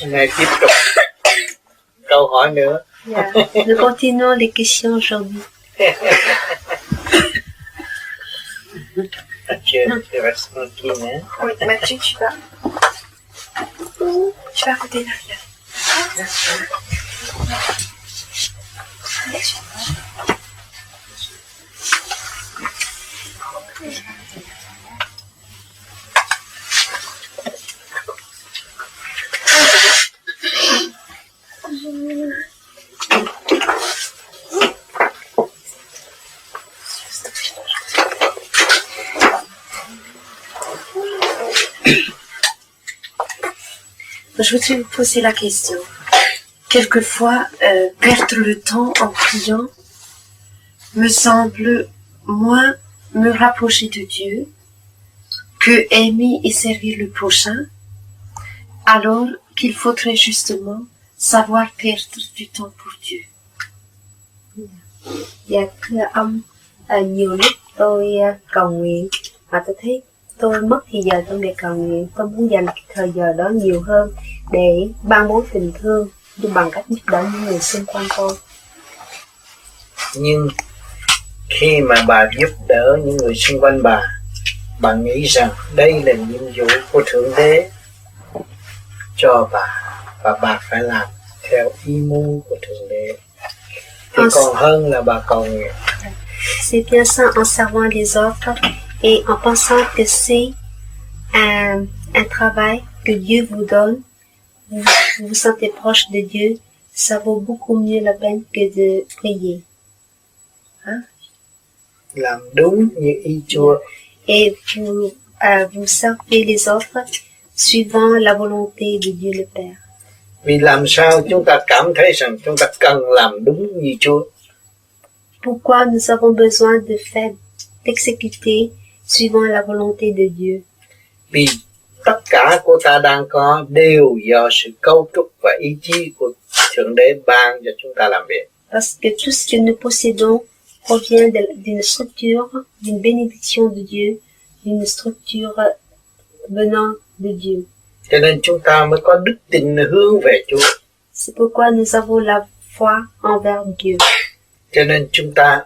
Ngài tiếp tục câu hỏi nữa. Yeah. Nous continuons les questions aujourd'hui. Mathieu, tu restes tranquille, hein? Oui, Mathieu, tu vas à côté d'Ariel. Je voudrais vous poser la question. Quelquefois, perdre le temps en priant me semble moins me rapprocher de Dieu que aimer et servir le prochain, alors qu'il faudrait justement savoir perdre du temps pour Dieu. Dạ thưa ông, nhiều lúc tôi cầu nguyện mà tôi thấy tôi mất thì giờ trong việc cầu nguyện. Tôi muốn dành thời giờ đó nhiều hơn để ban bố tình thương bằng cách giúp đỡ những người xung quanh tôi. Nhưng khi mà bà giúp đỡ những người xung quanh bà nghĩ rằng đây là nhiệm vụ của Thượng Đế cho bà, và bà phải làm theo ý muốn của Thượng Đế, thì còn hơn là bà cầu nguyện. C'est bien ça, en servant les autres et en pensant que c'est un travail que Dieu vous donne, vous vous sentez proche de Dieu, ça vaut beaucoup mieux la peine que de prier. Hein? Làm đúng như ý Chúa. Et vous servez les autres suivant la volonté de Dieu le Père. Vì làm sao chúng ta cảm thấy rằng chúng ta cần làm đúng như Chúa? Pourquoi nous avons besoin de faire, d'exécuter suivant la volonté de Dieu? Vì tất cả của ta đang có đều do sự cấu trúc và ý chí của Thượng Đế ban cho chúng ta làm việc. Parce que tout ce que nous possédons provient d'une structure, d'une bénédiction de Dieu, d'une structure venant de Dieu. Cho nên chúng ta mới có đức tin hướng về Chúa. C'est pourquoi nous avons la foi envers Dieu. Cho nên chúng ta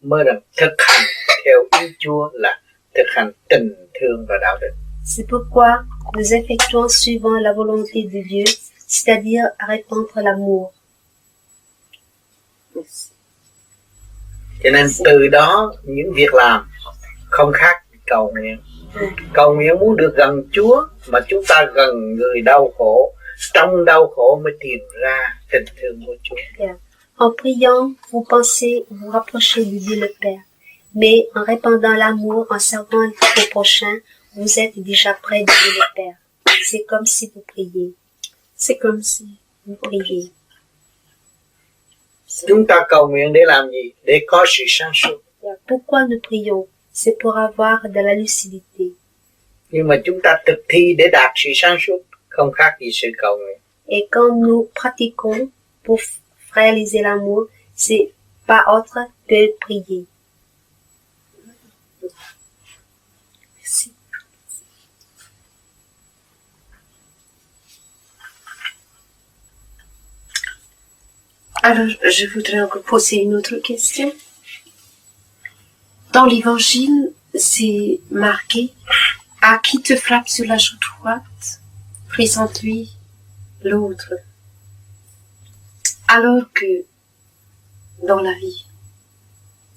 mới được thực hành theo ý Chúa, là thực hành tình thương và đạo đức. C'est pourquoi nous effectuons suivant la volonté de Dieu, c'est-à-dire à répandre l'amour. Cho nên từ đó những việc làm không khác cầu nguyện. Cầu nguyện muốn được gần Chúa, mà chúng ta gần người đau khổ, trong đau khổ mới tìm ra tình thương của Chúa. Yeah. En priant, vous pensez vous rapprocher de Dieu le Père. Mais en répandant l'amour, en servant au prochain, vous êtes déjà près de Dieu le Père. C'est comme si vous priez. C'est comme si vous priez. Chúng ta cầu nguyện để làm gì? Để có sự sáng suốt. Pourquoi nous prions? C'est pour avoir de la lucidité. Nhưng mà chúng ta thực thi để đạt sự sáng suốt, không khác gì sự cầu nguyện. Et quand nous pratiquons pour réaliser l'amour, c'est pas autre que prier. Merci. Alors, je voudrais encore poser une autre question. Dans l'évangile, c'est marqué « À qui te frappe sur la joue droite, présente-lui l'autre ». Alors que dans la vie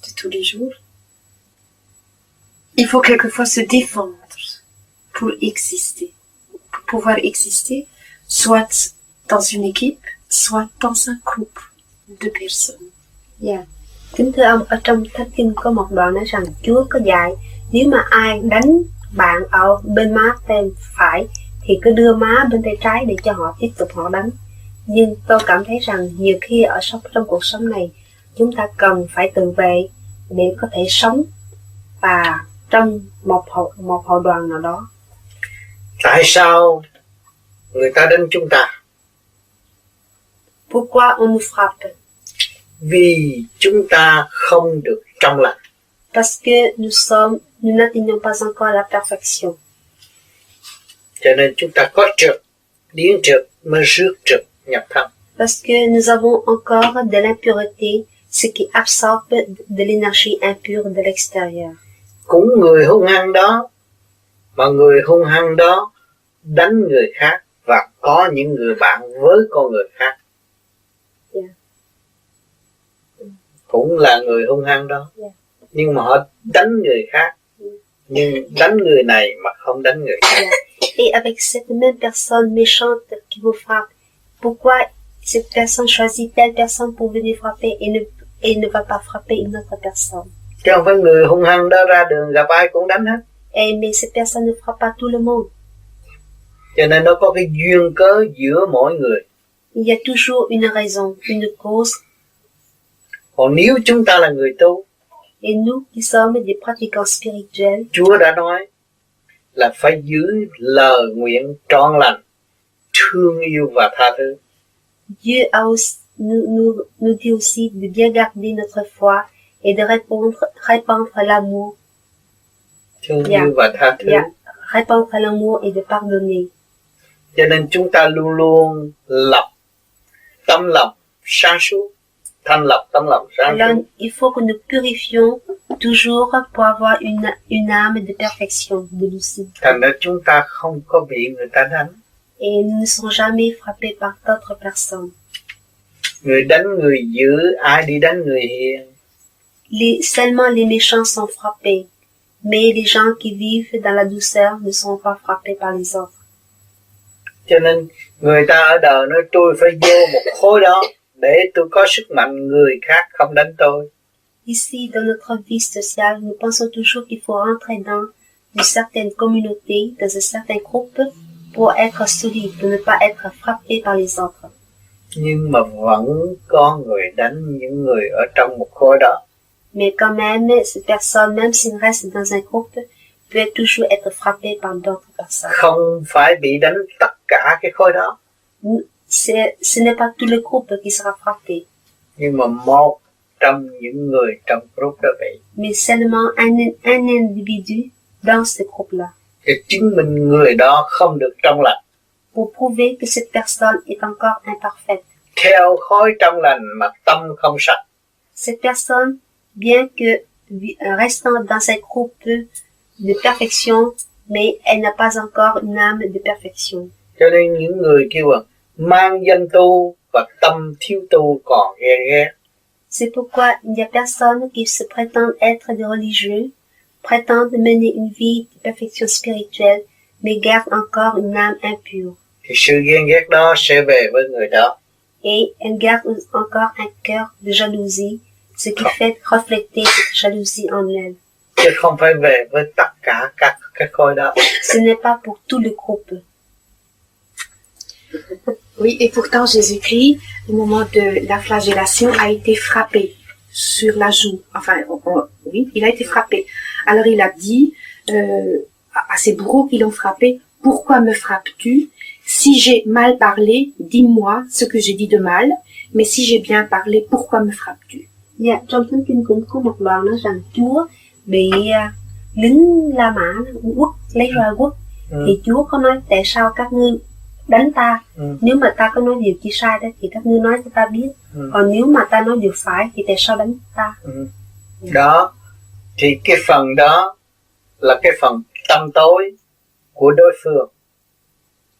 de tous les jours, il faut quelquefois se défendre pour exister, pour pouvoir exister, soit dans une équipe, soit dans un couple de personnes. Yeah. Kính thưa ông, ở trong Thánh Kinh có một đoạn nói rằng Chúa có dạy nếu mà ai đánh bạn ở bên má tay phải thì cứ đưa má bên tay trái để cho họ tiếp tục họ đánh. Nhưng tôi cảm thấy rằng nhiều khi trong cuộc sống này chúng ta cần phải tự vệ để có thể sống và trong một hội đoàn nào đó. Tại sao người ta đánh chúng ta? Pourquoi on nous frappe? Vì chúng ta không được trong lành. Parce que nous n'atteignons pas encore la perfection. Cho nên chúng ta có trượt. điển trực mới rước trực nhập thâm. Parce que nous avons encore de l'impureté, ce qui absorbe de l'énergie impure de l'extérieur. Cũng người hung hăng đó, mà người hung hăng đó đánh người khác và có những người bạn với con người khác. Yeah. Cũng là người hung hăng đó, Yeah. nhưng mà họ đánh người khác, nhưng đánh người này mà không đánh người khác. Yeah. Et avec cette même personne méchante qui vous frappe, pourquoi cette personne choisit telle personne pour venir frapper et ne va pas frapper une autre personne? Chứ không phải người hung hăng đó ra đường gặp ai cũng đánh hết. Et mais cette personne ne frappe pas tout le monde. Cho nên nó có cái duyên cớ giữa mỗi người. Il y a toujours une raison, une cause. Còn nếu chúng ta là người tu, Et nous qui sommes des pratiquants spirituels, Chúa đã nói là phải giữ lời nguyện trọn lành, thương yêu và tha thứ. Dieu a aussi, nous dit aussi de bien garder notre foi et de répandre l'amour. Thương yêu và tha thứ. Répandre l'amour et de pardonner. Cho nên chúng ta luôn luôn lập tâm lòng sáng suốt, thanh lập tâm lòng sáng Alors, suốt. il faut que nous purifions toujours pour avoir une âme de perfection, de lucide. Thành ra chúng ta không có bị người ta đánh. Et nous ne sommes jamais frappés par d'autres personnes. Người đánh người dữ, ai đi đánh người hiền. Seulement les méchants sont frappés, mais les gens qui vivent dans la douceur ne sont pas frappés par les autres. Cho nên người ta ở đời nói tôi phải vô một khối đó để tôi có sức mạnh người khác không đánh tôi. Ici, dans notre vie sociale, nous pensons toujours qu'il faut rentrer dans une certaine communauté, dans un certain groupe, pour être solide, pour ne pas être frappé par les autres. Nhưng mà vẫn có người đánh những người ở trong một khối đó. Mais quand même, ces personnes, même s'ils restent dans un groupe, peuvent toujours être frappées par d'autres personnes. Không phải bị đánh tất cả cái khối đó. Ce n'est pas tout le groupe qui sera frappé, Nhưng mà một trong những người trong group đó vậy. mais seulement un individu dans ce groupe-là, Để chứng minh người đó không được trong lành. pour prouver que cette personne est encore imparfaite. Theo khối trong lành mà tâm không sạch. Cette personne, bien que restant dans un groupe de perfection, mais elle n'a pas encore une âme de perfection. Cho nên những người kêu là mang danh tu và tâm thiếu tu còn ghe ghét. C'est pourquoi il y a personnes qui se prétendent être des religieux, prétendent mener une vie de perfection spirituelle, mais gardent encore une âme impure. Thì sự ghen ghét đó sẽ về với người đó. Et elles gardent encore un cœur de jalousie, ce qui fait refléter cette jalousie en elles. Chứ không phải về với tất cả các cái khối đó. Ce n'est pas pour tout le groupe. Oui, et pourtant Jésus-Christ, au moment de la flagellation, a été frappé sur la joue. Enfin, oui, il a été frappé. Alors il a dit à ces bourreaux qui l'ont frappé, « Pourquoi me frappes-tu? Si j'ai mal parlé, dis-moi ce que j'ai dit de mal, mais si j'ai bien parlé, pourquoi me frappes-tu » Dạ, trong Thánh Kinh cũng có một đoạn nói rằng Chúa bị lính La Mã quất, lấy roi quất. Thì Chúa có nói tại sao các ngươi đánh ta? Nếu mà ta có nói điều chi sai đó thì các ngươi nói cho ta biết. Còn nếu mà ta nói điều phải thì tại sao đánh ta? Đó, thì cái phần đó là cái phần tâm tối của đối phương.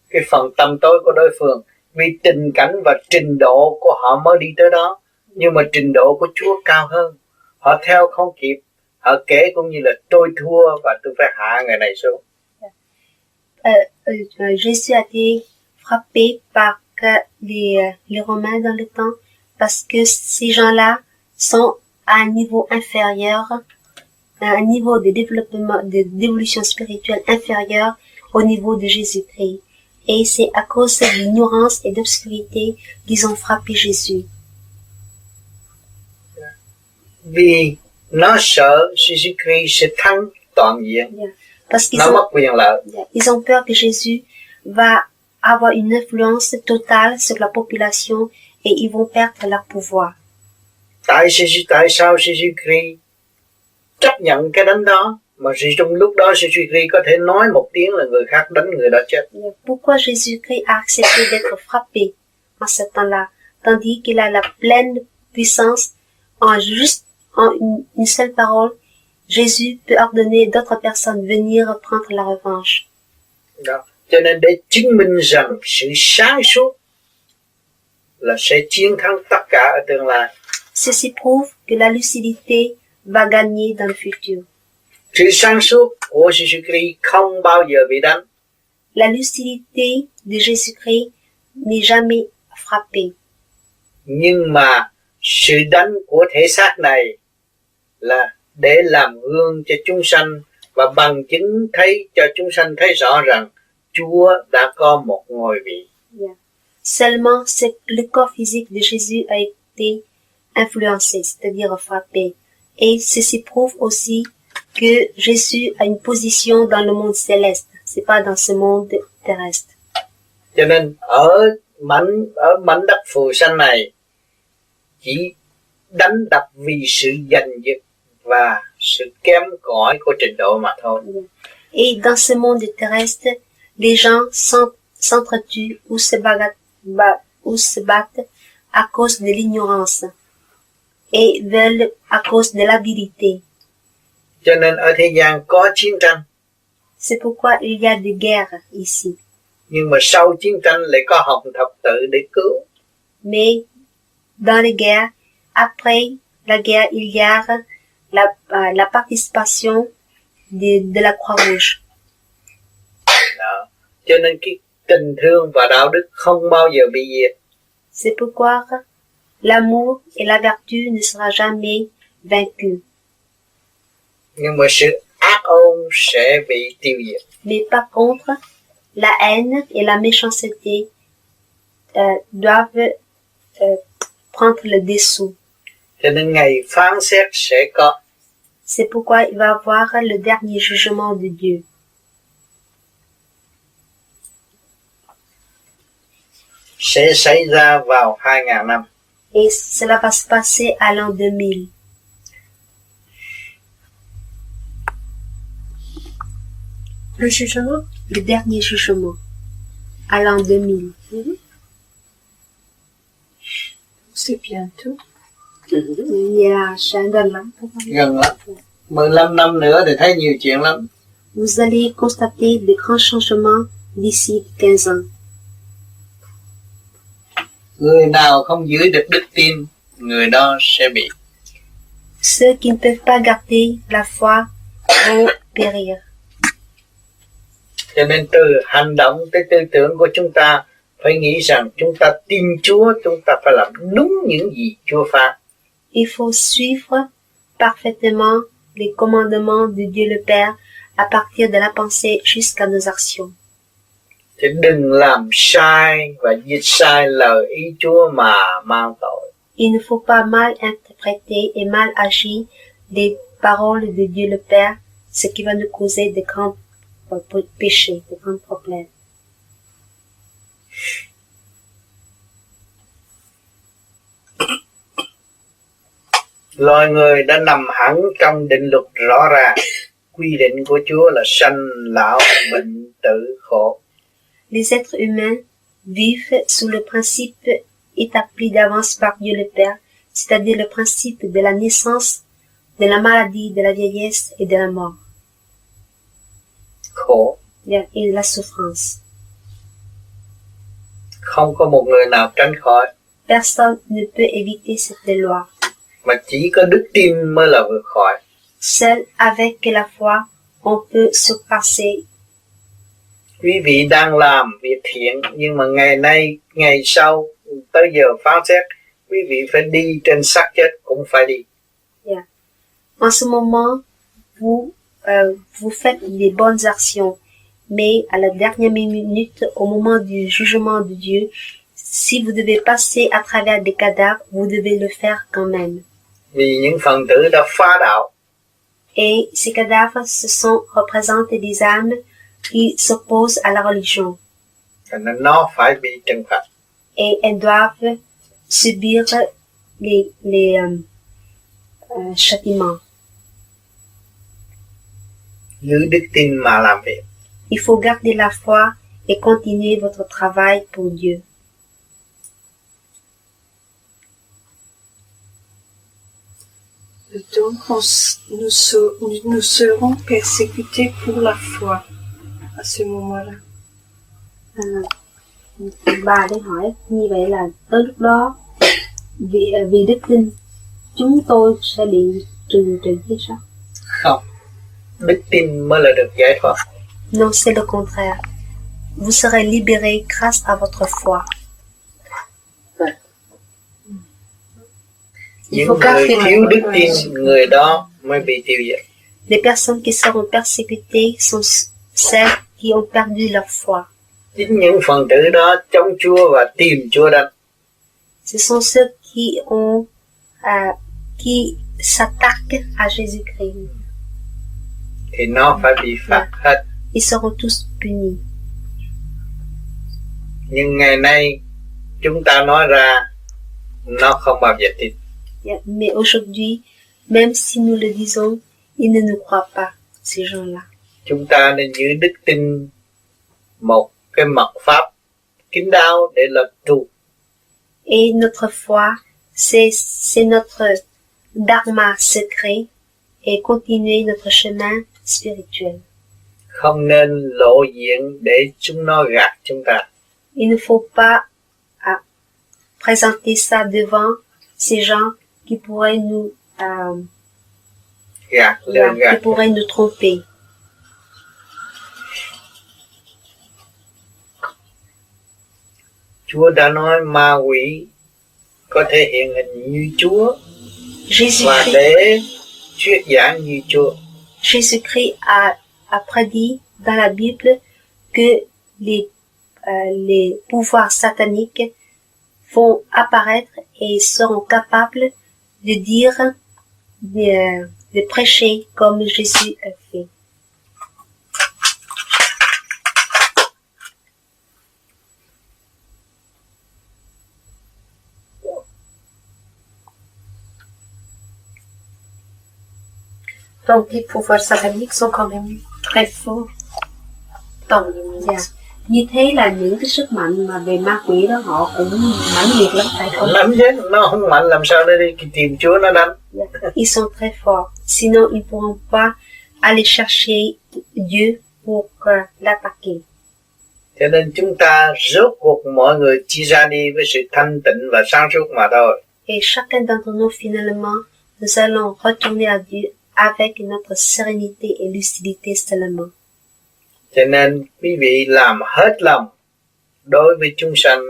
Cái phần tâm tối của đối phương. Vì tình cảnh và trình độ của họ mới đi tới đó. Nhưng mà trình độ của Chúa cao hơn. Họ theo không kịp. Họ kể cũng như là tôi thua và tôi phải hạ người này xuống. Jésus a été frappé par les Romains dans le temps parce que ces gens-là sont à un niveau inférieur, à un niveau de développement, d'évolution spirituelle inférieur au niveau de Jésus-Christ. Et c'est à cause de l'ignorance et d'obscurité qu'ils ont frappé Jésus. Vì nó sợ Jesus-Christ sẽ thắng toàn diện. Parce qu'ils nó mất quyền lợi. Ils ont peur que Jésus va avoir une influence totale sur la population et ils vont perdre leur pouvoir. Tại sao Jesus-Christ chấp nhận cái đánh đó Mà trong lúc đó Jésus-Christ có thể nói một tiếng là người khác đánh người đó chết. Pourquoi Jésus-Christ a accepté d'être frappé en ce temps-là, tandis qu'il a la pleine puissance en une seule parole, Jésus peut ordonner d'autres personnes venir prendre la revanche. Đó. Cho nên để chứng minh rằng sự sáng suốt là sẽ chiến thắng tất cả ở tương lai. Ceci prouve que la lucidité va gagner dans le futur. Sự sáng suốt của Jesus-Christ không bao giờ bị đánh. La lucidité de Jésus-Christ n'est jamais frappée. Nhưng mà sự đánh của thể xác này là để làm gương cho chúng sanh và bằng chứng thấy cho chúng sanh thấy rõ rằng Chúa đã có một ngôi vị. Seulement, le corps physique de Jésus a été influencé, c'est-à-dire frappé. Et ceci prouve aussi que Jésus a une position dans le monde céleste, c'est pas dans ce monde terrestre. Cho nên ở mảnh đất phù sanh này chỉ đánh đập vì sự giành giật và sự kém cỏi của trình độ mà thôi. Et dans ce monde terrestre, les gens s'entretuent ou se battent à cause de l'ignorance et veulent à cause de l'habilité. Cho nên ở thế gian có chiến tranh. C'est pourquoi il y a des guerres ici. Nhưng mà sau chiến tranh lại có hồng thập tự để cứu. Mais dans les guerres, après la guerre, il y a la participation de la Croix-Rouge. Đó. Cho nên cái tình thương và đạo đức không bao giờ bị diệt. C'est pourquoi l'amour et la vertu ne sera jamais vaincus. Nhưng mà sự ác ôn sẽ bị tiêu diệt. Mais par contre, la haine et la méchanceté doivent prendre le dessous. Cho nên ngày phán xét sẽ có. C'est pourquoi il va y avoir le dernier jugement de Dieu. Sẽ xảy ra vào 2000 năm. Et cela va se passer à l'an 2000. Le jugement? Le dernier jugement. À l'an 2000. C'est bientôt. Yeah, gần lắm. Gần lắm. 15 năm nữa thì thấy nhiều chuyện lắm. Vous allez constater de grands changements d'ici 15 ans. Người nào không giữ được đức tin, người đó sẽ bị. Ceux qui ne peuvent pas garder la foi vont périr. Cho nên từ hành động tới tư tưởng của chúng ta phải nghĩ rằng chúng ta tin Chúa, chúng ta phải làm đúng những gì Chúa phán. Il faut suivre parfaitement les commandements de Dieu le Père à partir de la pensée jusqu'à nos actions. Chứ đừng làm sai và dịch sai lời ý Chúa mà mang tội. Il ne faut pas mal interpréter et mal agir les paroles de Dieu le Père, ce qui va nous causer de grands péchés, de grands problèmes. Loài người đã nằm hẳn trong định luật rõ ràng. Quy định của Chúa là sanh, lão, bệnh, tử, khổ. Les êtres humains vivent sous le principe établi d'avance par Dieu le Père, c'est-à-dire le principe de la naissance, de la maladie, de la vieillesse et de la mort. Khổ. Et la souffrance. Không có một người nào tránh khỏi. Personne ne peut éviter cette loi. Mà chỉ có đức tin mới là vượt khỏi. Seul avec la foi, on peut surpasser. Quý vị đang làm việc thiện, nhưng mà ngày sau, tới giờ phán xét, quý vị phải đi trên xác chết cũng phải đi. Yeah. En ce moment, vous faites des bonnes actions, mais à la dernière minute, au moment du jugement de Dieu, si vous devez passer à travers des cadavres, vous devez le faire quand même. Vì những phần tử đã phá đạo. Et ces cadavres, représentent des âmes qui s'opposent à la religion. Cho nên nó phải bị trừng phạt. Et elles doivent subir les châtiments. giữ đức tin mà làm việc. Il faut garder la foi et continuer votre travail pour Dieu. Donc, nous serons persécutés pour la foi à ce moment-là. Bà đang hỏi như vậy là tới lúc đó vì đức tin chúng tôi sẽ bị trừng trị hay sao? Không, đức tin mới là được giải thoát. Non, c'est le contraire. Vous serez libérés grâce à votre foi. Những người thiếu đức tin, người đó mới bị tiêu diệt. Les personnes qui seront persécutées sont celles qui ont perdu leur foi. Chính những phần tử đó chống Chúa và tìm Chúa đánh. Ce sont ceux qui s'attaquent à Jésus-Christ. Thì nó phải bị phạt hết. Ils seront tous punis. Nhưng ngày nay chúng ta nói ra nó không bao giờ tin. Mais aujourd'hui, même si nous le disons, ils ne nous croient pas, ces gens-là. Chúng ta nên giữ đức tin, một cái mật pháp kín đáo để lập trụ. Et notre foi, c'est notre dharma secret et continuer notre chemin spirituel. Không nên lộ diện để chúng nó gạt chúng ta. Il ne faut pas présenter ça devant ces gens qui pourraient nous qui pourraient nous tromper. Chúa đã nói ma quỷ có thể hiện hình như Chúa và để thuyết giảng như Chúa. Jésus-Christ a prédit dans la Bible que les pouvoirs sataniques vont apparaître et seront capables de dire, de prêcher comme Jésus a fait. Donc, les pouvoirs sataniques sont quand même très forts dans le monde. Như thế là những cái sức mạnh mà về ma quỷ đó họ cũng mãnh liệt lắm, phải không? Lắm chứ, nó không mạnh làm sao để đi tìm Chúa nó đánh. Ils sont très forts, sinon ils pourront pas aller chercher Dieu pour l'attaquer. Cho nên chúng ta rốt cuộc mọi người chỉ ra đi với sự thanh tịnh và sáng suốt mà thôi. Et chacun d'entre nous finalement, nous allons retourner à Dieu avec notre sérénité et lucidité seulement. Cho nên quý vị làm hết lòng đối với chúng sanh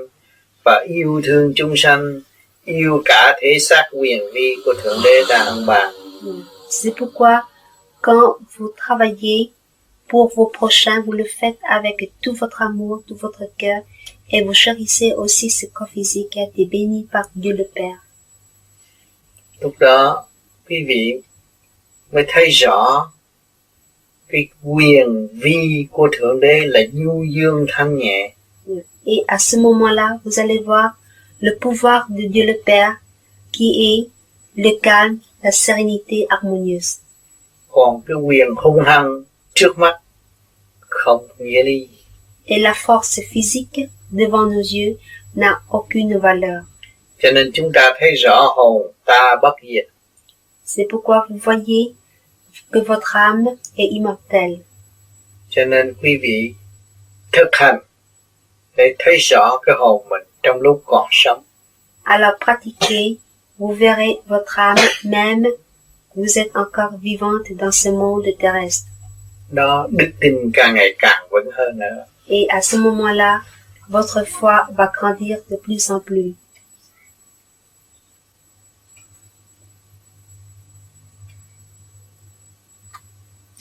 và yêu thương chúng sanh, yêu cả thể xác quyền vi của Thượng Đế đã ân ban. C'est pourquoi quand vous travaillez pour vos prochains, vous le faites avec tout votre amour, tout votre cœur, et vous chérissez aussi ce corps physique qui a été béni par Dieu le Père. Lúc đó quý vị mới thấy rõ cái quyền vi của Thượng Đế là du dương thanh nhẹ. Et à ce moment-là, vous allez voir le pouvoir de Dieu le Père qui est le calme, la sérénité harmonieuse. Còn cái quyền hung hăng trước mắt không nghĩa lý. Et la force physique devant nos yeux n'a aucune valeur. Cho nên chúng ta thấy rõ hồn ta bất diệt. C'est pourquoi vous voyez que votre âme est immortelle. Cho nên quý vị thực hành để thấy rõ cái hồn mình trong lúc còn sống. Alors pratiquez, vous verrez votre âme même vous êtes encore vivante dans ce monde terrestre. Đó, đức tin càng ngày càng vững hơn nữa. Et à ce moment-là, votre foi va grandir de plus en plus.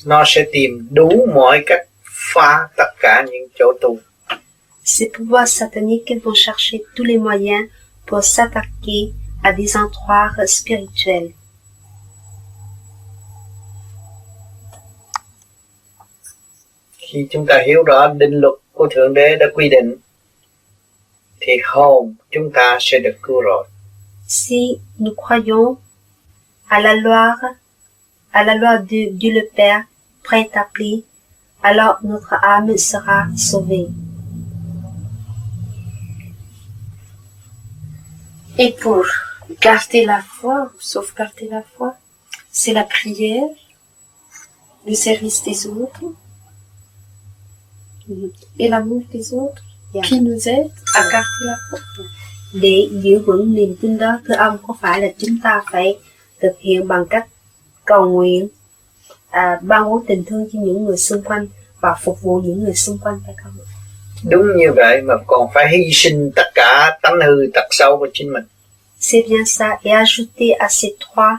Nó sẽ tìm đủ mọi cách phá tất cả những chỗ tu. Ces pouvoirs sataniques vont chercher tous les moyens pour s'attaquer à des endroits spirituels. Khi chúng ta hiểu rõ định luật của Thượng Đế đã quy định, thì hồn chúng ta sẽ được cứu rỗi. Si nous croyons à la loi de Dieu le Père préétabli, alors notre âme sera sauvée. Et pour garder la foi, sauvegarder la foi, c'est la prière, le service des autres et l'amour des autres qui nous aident à garder la foi. Để giữ vững niềm tin đó, thưa ông, có phải là chúng ta phải thực hiện bằng cách cầu nguyện, ban bố tình thương cho những người xung quanh và phục vụ những người xung quanh, phải không? Đúng như vậy, mà còn phải hy sinh tất cả tánh hư tật xấu của chính mình. C'est bien ça. Et ajouter à ces trois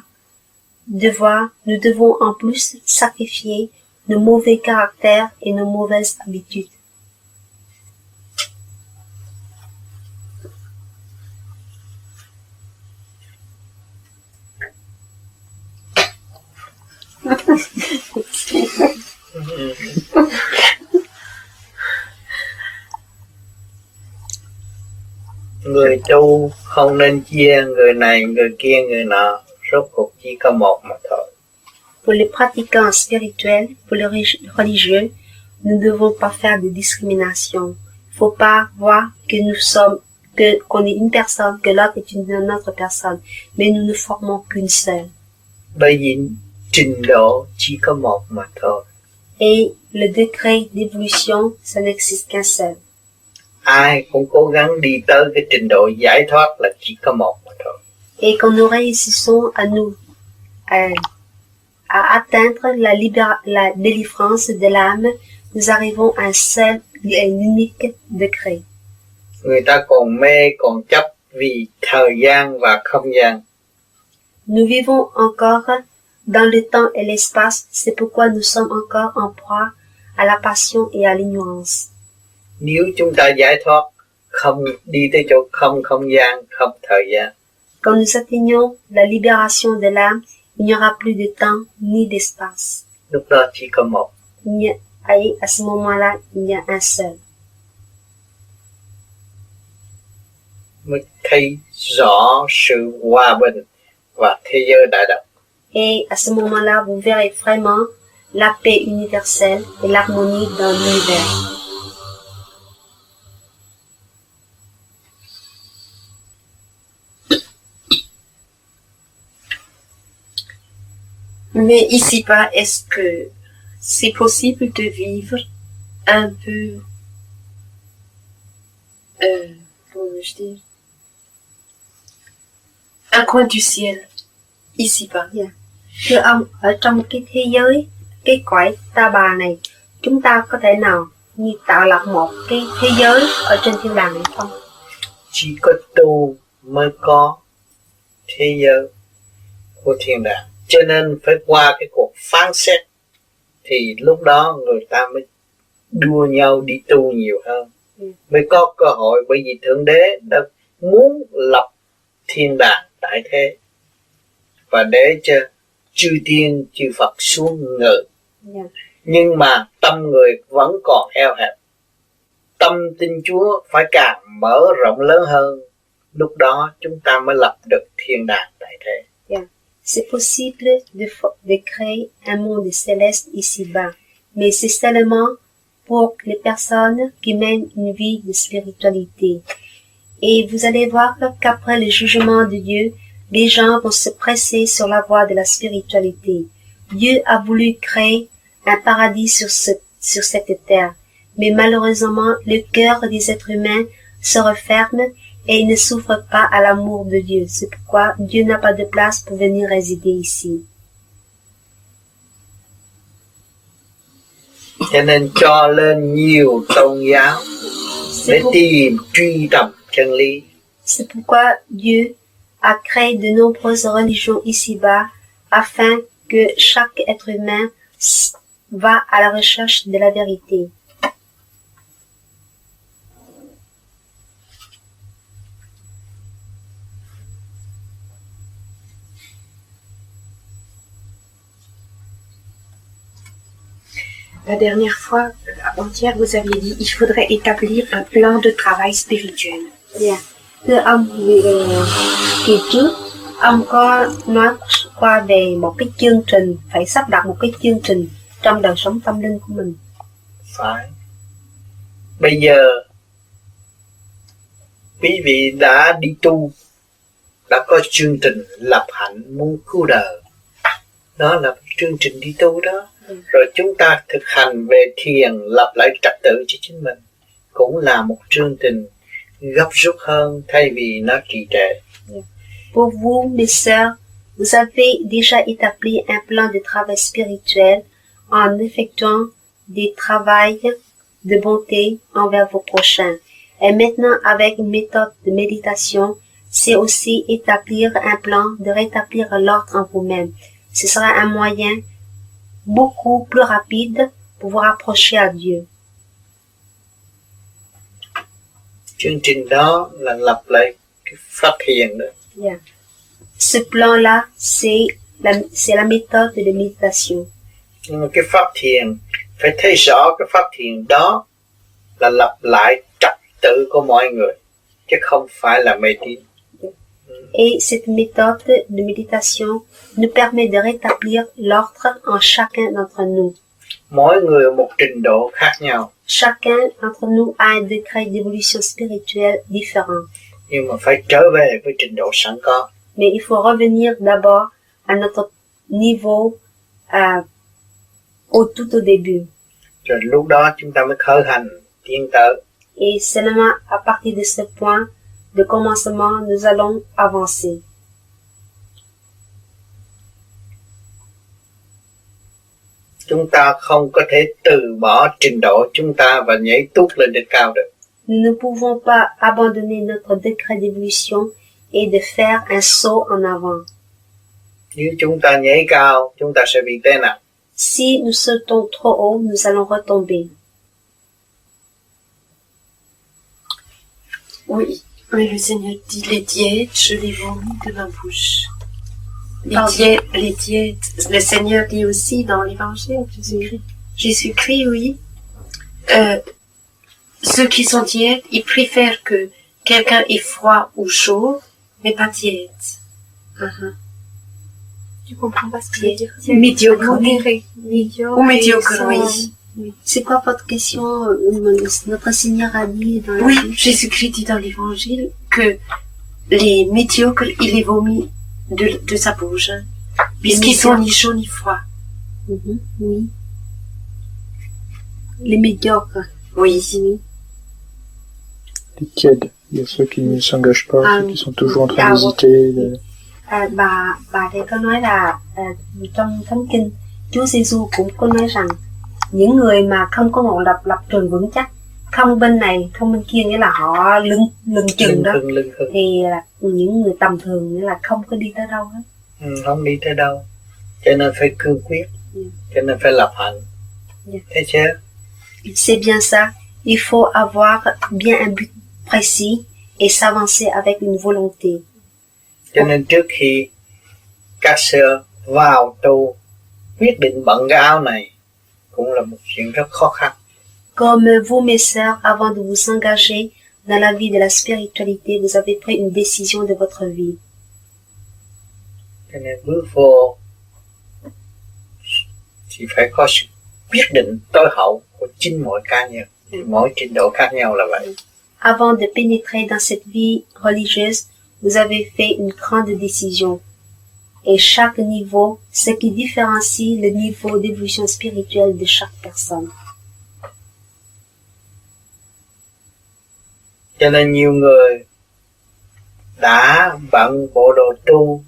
devoirs, nous devons en plus sacrifier nos mauvais caractères et nos mauvaises habitudes. Người tu không nên chia người này, người kia, người nọ, rốt cuộc chỉ có một mà thôi. Pour les pratiquants spirituels, pour les religieux, nous ne devons pas faire de discrimination. Il ne faut pas voir que qu'on est une personne, que l'autre est une autre personne, mais nous ne formons qu'une seule. Bởi vì trình độ chỉ có một mà thôi. Et le degré d'évolution, ça n'existe qu'un seul. Ai cũng cố gắng đi tới cái trình độ giải thoát là chỉ có một mà thôi. Et quand nous réussissons à atteindre la délivrance de l'âme, nous arrivons à un seul et unique degré. Người ta còn mê, còn chấp vì thời gian và không gian. Nous vivons encore dans le temps et l'espace, c'est pourquoi nous sommes encore en proie à la passion et à l'ignorance. Nếu chúng ta giải thoát, không đi tới chỗ không gian, không thời gian. Quand nous atteignons la libération de l'âme, il n'y aura plus de temps ni d'espace. Lúc đó chỉ có một. À ce moment-là, il y a un seul. Mới thấy rõ sự hòa bình và thế giới đại đồng. Et à ce moment-là, vous verrez vraiment la paix universelle et l'harmonie dans l'univers. Mais ici-bas, est-ce que c'est possible de vivre un peu, comment vais-je dire, un coin du ciel, ici-bas? Yeah. Thưa ông, ở trong cái thế giới, cái cõi ta bà này, chúng ta có thể nào như tạo lập một cái thế giới ở trên thiên đàng này không? Chỉ có tu mới có thế giới của thiên đàng. Cho nên phải qua cái cuộc phán xét thì lúc đó người ta mới đua nhau đi tu nhiều hơn, mới có cơ hội, bởi vì Thượng Đế đã muốn lập thiên đàng tại thế và để cho chư tiên chư Phật xuống ngự. Nhưng mà tâm người vẫn còn eo hẹp, tâm tin Chúa phải càng mở rộng lớn hơn, lúc đó chúng ta mới lập được thiên đàng tại thế. C'est possible de créer un monde céleste ici-bas, mais c'est seulement pour les personnes qui mènent une vie de spiritualité. Et vous allez voir qu'après le jugement de Dieu, les gens vont se presser sur la voie de la spiritualité. Dieu a voulu créer un paradis sur cette terre, mais malheureusement, le cœur des êtres humains se referme et ils ne s'ouvrent pas à l'amour de Dieu. C'est pourquoi Dieu n'a pas de place pour venir résider ici. Cho nên cho lên nhiều tôn giáo để tìm truy tầm chân lý. C'est pourquoi Dieu a créé de nombreuses religions ici-bas afin que chaque être humain va à la recherche de la vérité. La dernière fois, avant-hier, vous aviez dit il faudrait établir un plan de travail spirituel. Yeah. Thưa ông, kỳ trước ông có nói qua về một cái chương trình, phải sắp đặt một cái chương trình trong đời sống tâm linh của mình. Phải. Bây giờ quý vị đã đi tu, đã có chương trình lập hạnh muốn cứu đời, đó là chương trình đi tu đó. Rồi chúng ta thực hành về thiền, lập lại trật tự cho chính mình, cũng là một chương trình gấp rút hơn thay vì nó trì trệ. Pour vous, mes sœurs, vous avez déjà établi un plan de travail spirituel en effectuant des travails de bonté envers vos prochains. Et maintenant, avec une méthode de méditation, c'est aussi établir un plan de rétablir l'ordre en vous-même. Ce sera un moyen beaucoup plus rapide pour vous rapprocher à Dieu. Chương trình đó là lập lại cái pháp thiền đó. Yeah. Ce plan-là, c'est la méthode de méditation. Nhưng mà cái pháp thiền phải thấy rõ cái pháp thiền đó là lập lại trật tự của mọi người, chứ không phải là mê tín. Et cette méthode de méditation nous permet de rétablir l'ordre en chacun d'entre nous. Mỗi người một trình độ khác nhau, Chacun d'entre nous a un degré d'évolution spirituelle différent. nhưng mà phải trở về với trình độ sẵn có. Mais il faut revenir d'abord à notre niveau tout au début. Rồi lúc đó chúng ta mới khởi hành tiến tới. Et seulement à partir de ce point de commencement, nous allons avancer. Chúng ta không có thể từ bỏ trình độ chúng ta và nhảy tuốt lên đỉnh cao được. Nous ne pouvons pas abandonner notre degré d'évolution et de faire un saut en avant. Nếu chúng ta nhảy cao, chúng ta sẽ bị té nặng. Si nous sautons trop haut, nous allons retomber. Oui, mais le Seigneur dit les diètes, je les vomis de ma bouche. Les diètes, le Seigneur dit aussi dans l'Évangile, Jésus-Christ, oui. Ceux qui sont diètes, ils préfèrent que quelqu'un est froid ou chaud, mais pas diète. Tu comprends pas ce que je veux dire? Médiocre. Modéré. Ou médiocre, oui. C'est quoi votre question? Notre Seigneur a dit dans la Oui, Bible. Jésus-Christ dit dans l'Évangile que les médiocres, il les vomit de sa bouche, hein, puisqu'ils sont ni chauds ni froids. Oui. Les médiocres. Oui. Les tièdes, il y a ceux qui ne s'engagent pas, ceux qui sont toujours en train d'hésiter. Bà đây có nói là trong Thánh Kinh, Chúa Giêsu cũng có nói rằng những người mà không có một lập trường vững chắc, không bên này không bên kia, nghĩa là họ lưng chừng đó, thì là những người tầm thường, nghĩa là không có đi tới đâu hết. Không đi tới đâu, cho nên phải cương quyết, cho nên phải lập hạnh. Thấy chưa? C'est bien ça, il faut avoir bien un but précis et s'avancer avec une volonté. Cho nên trước khi các sơ vào tu quyết định bận cái áo này cũng là một chuyện rất khó khăn. Comme vous, mes sœurs, avant de vous engager dans la vie de la spiritualité, vous avez pris une décision de votre vie. Cho nên bước vô thì phải có sự quyết định tối hậu của chính mỗi cá nhân, mỗi trình độ khác nhau là vậy. Avant de pénétrer dans cette vie religieuse, vous avez fait une grande décision. Et chaque niveau, ce qui différencie le niveau d'évolution spirituelle de chaque personne. Cho nên nhiều người đã bận bộ đồ tu,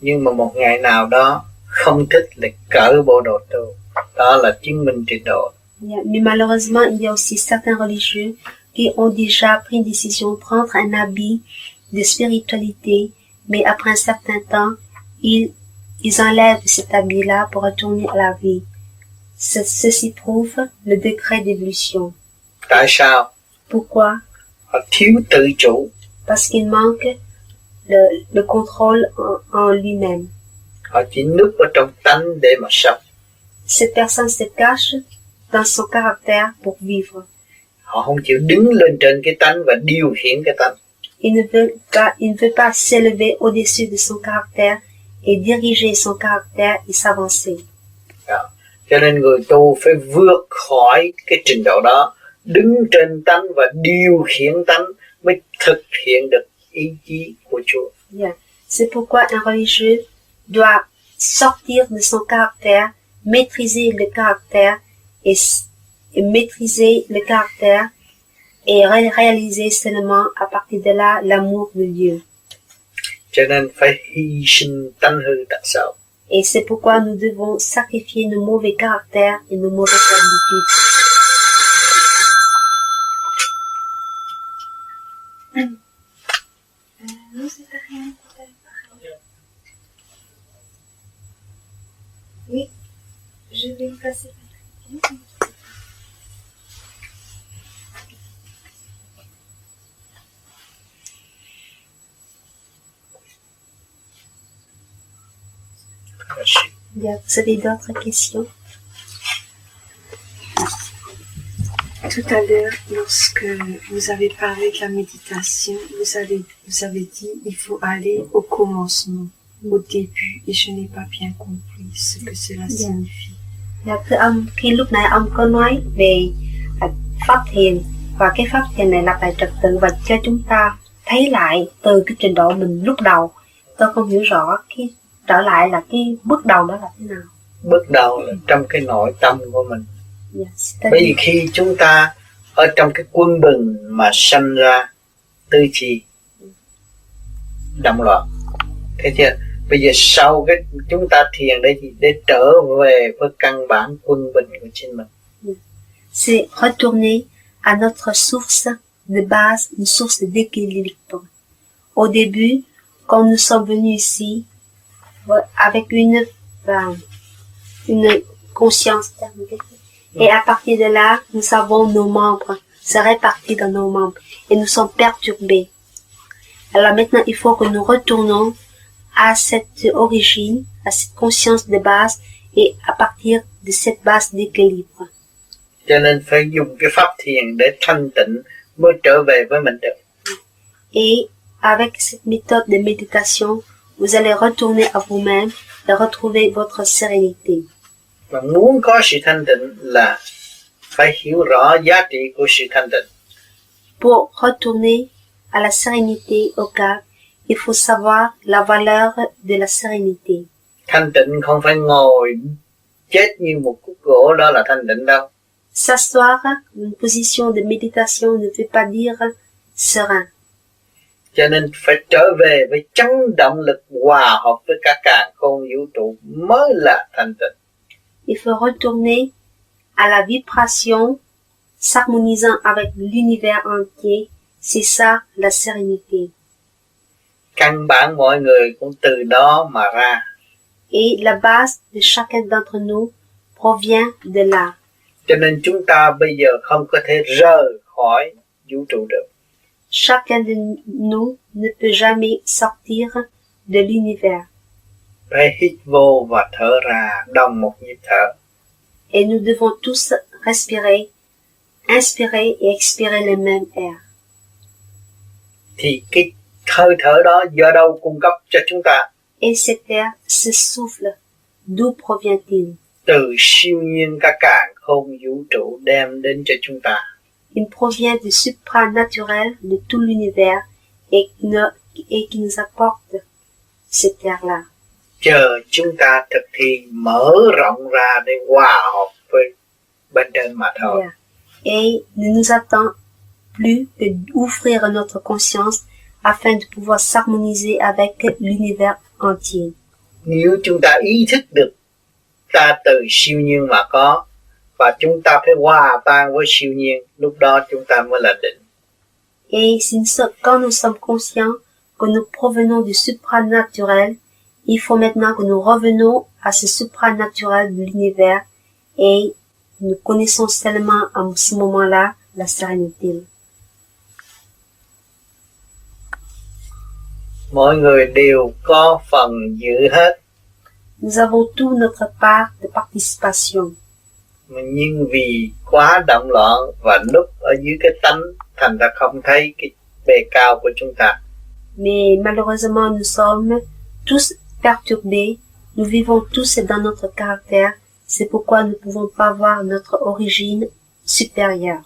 nhưng mà một ngày nào đó không thích là cởi bộ đồ tu. Đó là chứng minh trình độ. Mais malheureusement, il y a aussi certains religieux qui ont déjà pris une décision de prendre un habit de spiritualité, mais après un certain temps, ils enlèvent cet habit-là pour retourner à la vie. Ceci prouve le degré d'évolution. Tại sao? Pourquoi? Họ thiếu tự chủ. Parce qu'il manque le contrôle en lui-même. Họ chỉ núp ở trong tánh để mà sống. Cette personne se cache dans son caractère pour vivre. Họ không chịu đứng lên trên cái tánh và điều khiển cái tánh. Il ne veut pas s'élever au-dessus de son caractère et diriger son caractère et s'avancer. Cho nên người tu phải vượt khỏi cái trình độ đó, đứng trên tánh và điều khiển tánh mới thực hiện được ý chí của Chúa. Yeah. C'est pourquoi un religieux doit sortir de son caractère, maîtriser le caractère et maîtriser le caractère et réaliser seulement à partir de là l'amour de Dieu. Cho nên phải hy sinh tánh hư tật xấu. Et c'est pourquoi nous devons sacrifier nos mauvais caractères et nos mauvaises habitudes. Non, c'est pas rien. Oui, je vais y passer. Merci. Bien, vous avez d'autres questions? Tout à l'heure, lorsque vous avez parlé de la méditation, vous avez dit il faut aller au commencement, au début, et je n'ai pas bien compris ce que cela signifie. Dạ thưa ông, khi lúc nãy ông có nói về pháp thiền và cái pháp thiền này lặp lại trật tự và cho chúng ta thấy lại từ cái trình độ mình lúc đầu. Tôi không hiểu rõ cái trở lại là cái bước đầu đó là thế nào. Bước đầu là trong cái nội tâm của mình. Yes, Bởi vì khi chúng ta ở trong cái quân bình mà sanh ra tư chi động loạn, thấy chưa? Bây giờ sau cái chúng ta thiền để trở về với căn bản quân bình của chính mình. C'est retourner à notre source de base, une source d'équilibre. Au début, quand nous sommes venus ici, avec une conscience, et à partir de là, nous avons nos membres, se répartis dans nos membres, et nous sommes perturbés. Alors maintenant, il faut que nous retournons à cette origine, à cette conscience de base, et à partir de cette base d'équilibre. Cho nên phải dùng cái pháp thiền để thanh tịnh mới trở về với mình được. Et avec cette méthode de méditation, vous allez retourner à vous-même et retrouver votre sérénité. Mà muốn có sự thanh tịnh là phải hiểu rõ giá trị của sự thanh tịnh. Pour retourner à la sérénité au calme, il faut savoir la valeur de la sérénité. Thanh tịnh không phải ngồi chết như một khúc gỗ, đó là thanh tịnh đâu. S'asseoir dans une position de méditation ne veut pas dire serein. Cho nên phải trở về với chấn động lực hòa hợp với cả càn khôn vũ trụ mới là thanh tịnh. Il faut retourner à la vibration, s'harmonisant avec l'univers entier. C'est ça la sérénité. Căn bản mọi người cũng từ đó mà ra. Et la base de chacun d'entre nous provient de là. Cho nên chúng ta bây giờ không có thể rời khỏi vũ trụ được. Chacun de nous ne peut jamais sortir de l'univers. Phải hít vô và thở ra đồng một nhịp thở. Et nous devons tous respirer, inspirer et expirer le même air. Thì cái hơi thở đó do đâu cung cấp cho chúng ta? Et cet air, ce souffle, d'où provient-il? Từ siêu nhiên cả càn khôn vũ trụ đem đến cho chúng ta. Il provient du supranaturel de tout l'univers et qui nous apporte cet air-là. Chờ chúng ta thực thi mở rộng ra để hòa hợp với bên trên mà thôi. Yeah. Et ne nous attend plus que d'ouvrir notre conscience afin de pouvoir s'harmoniser avec l'univers entier. Nếu chúng ta ý thức được ta từ siêu nhiên mà có, và chúng ta phải hòa tan với siêu nhiên, lúc đó chúng ta mới là định. Et quand nous sommes conscients que nous provenons du supranaturel, il faut maintenant que nous revenons à ce supranaturel de l'univers et nous connaissons seulement à ce moment-là la sérénité. Mọi người đều có phần dự hết. Nous avons tout notre part de participation. Nhưng vì quá động loạn và núp ở dưới cái tánh, thành ra không thấy cái bề cao của chúng ta. Mais malheureusement, nous sommes tous perturbés. Nous vivons tous dans notre caractère, C'est pourquoi nous ne pouvons pas voir notre origine supérieure.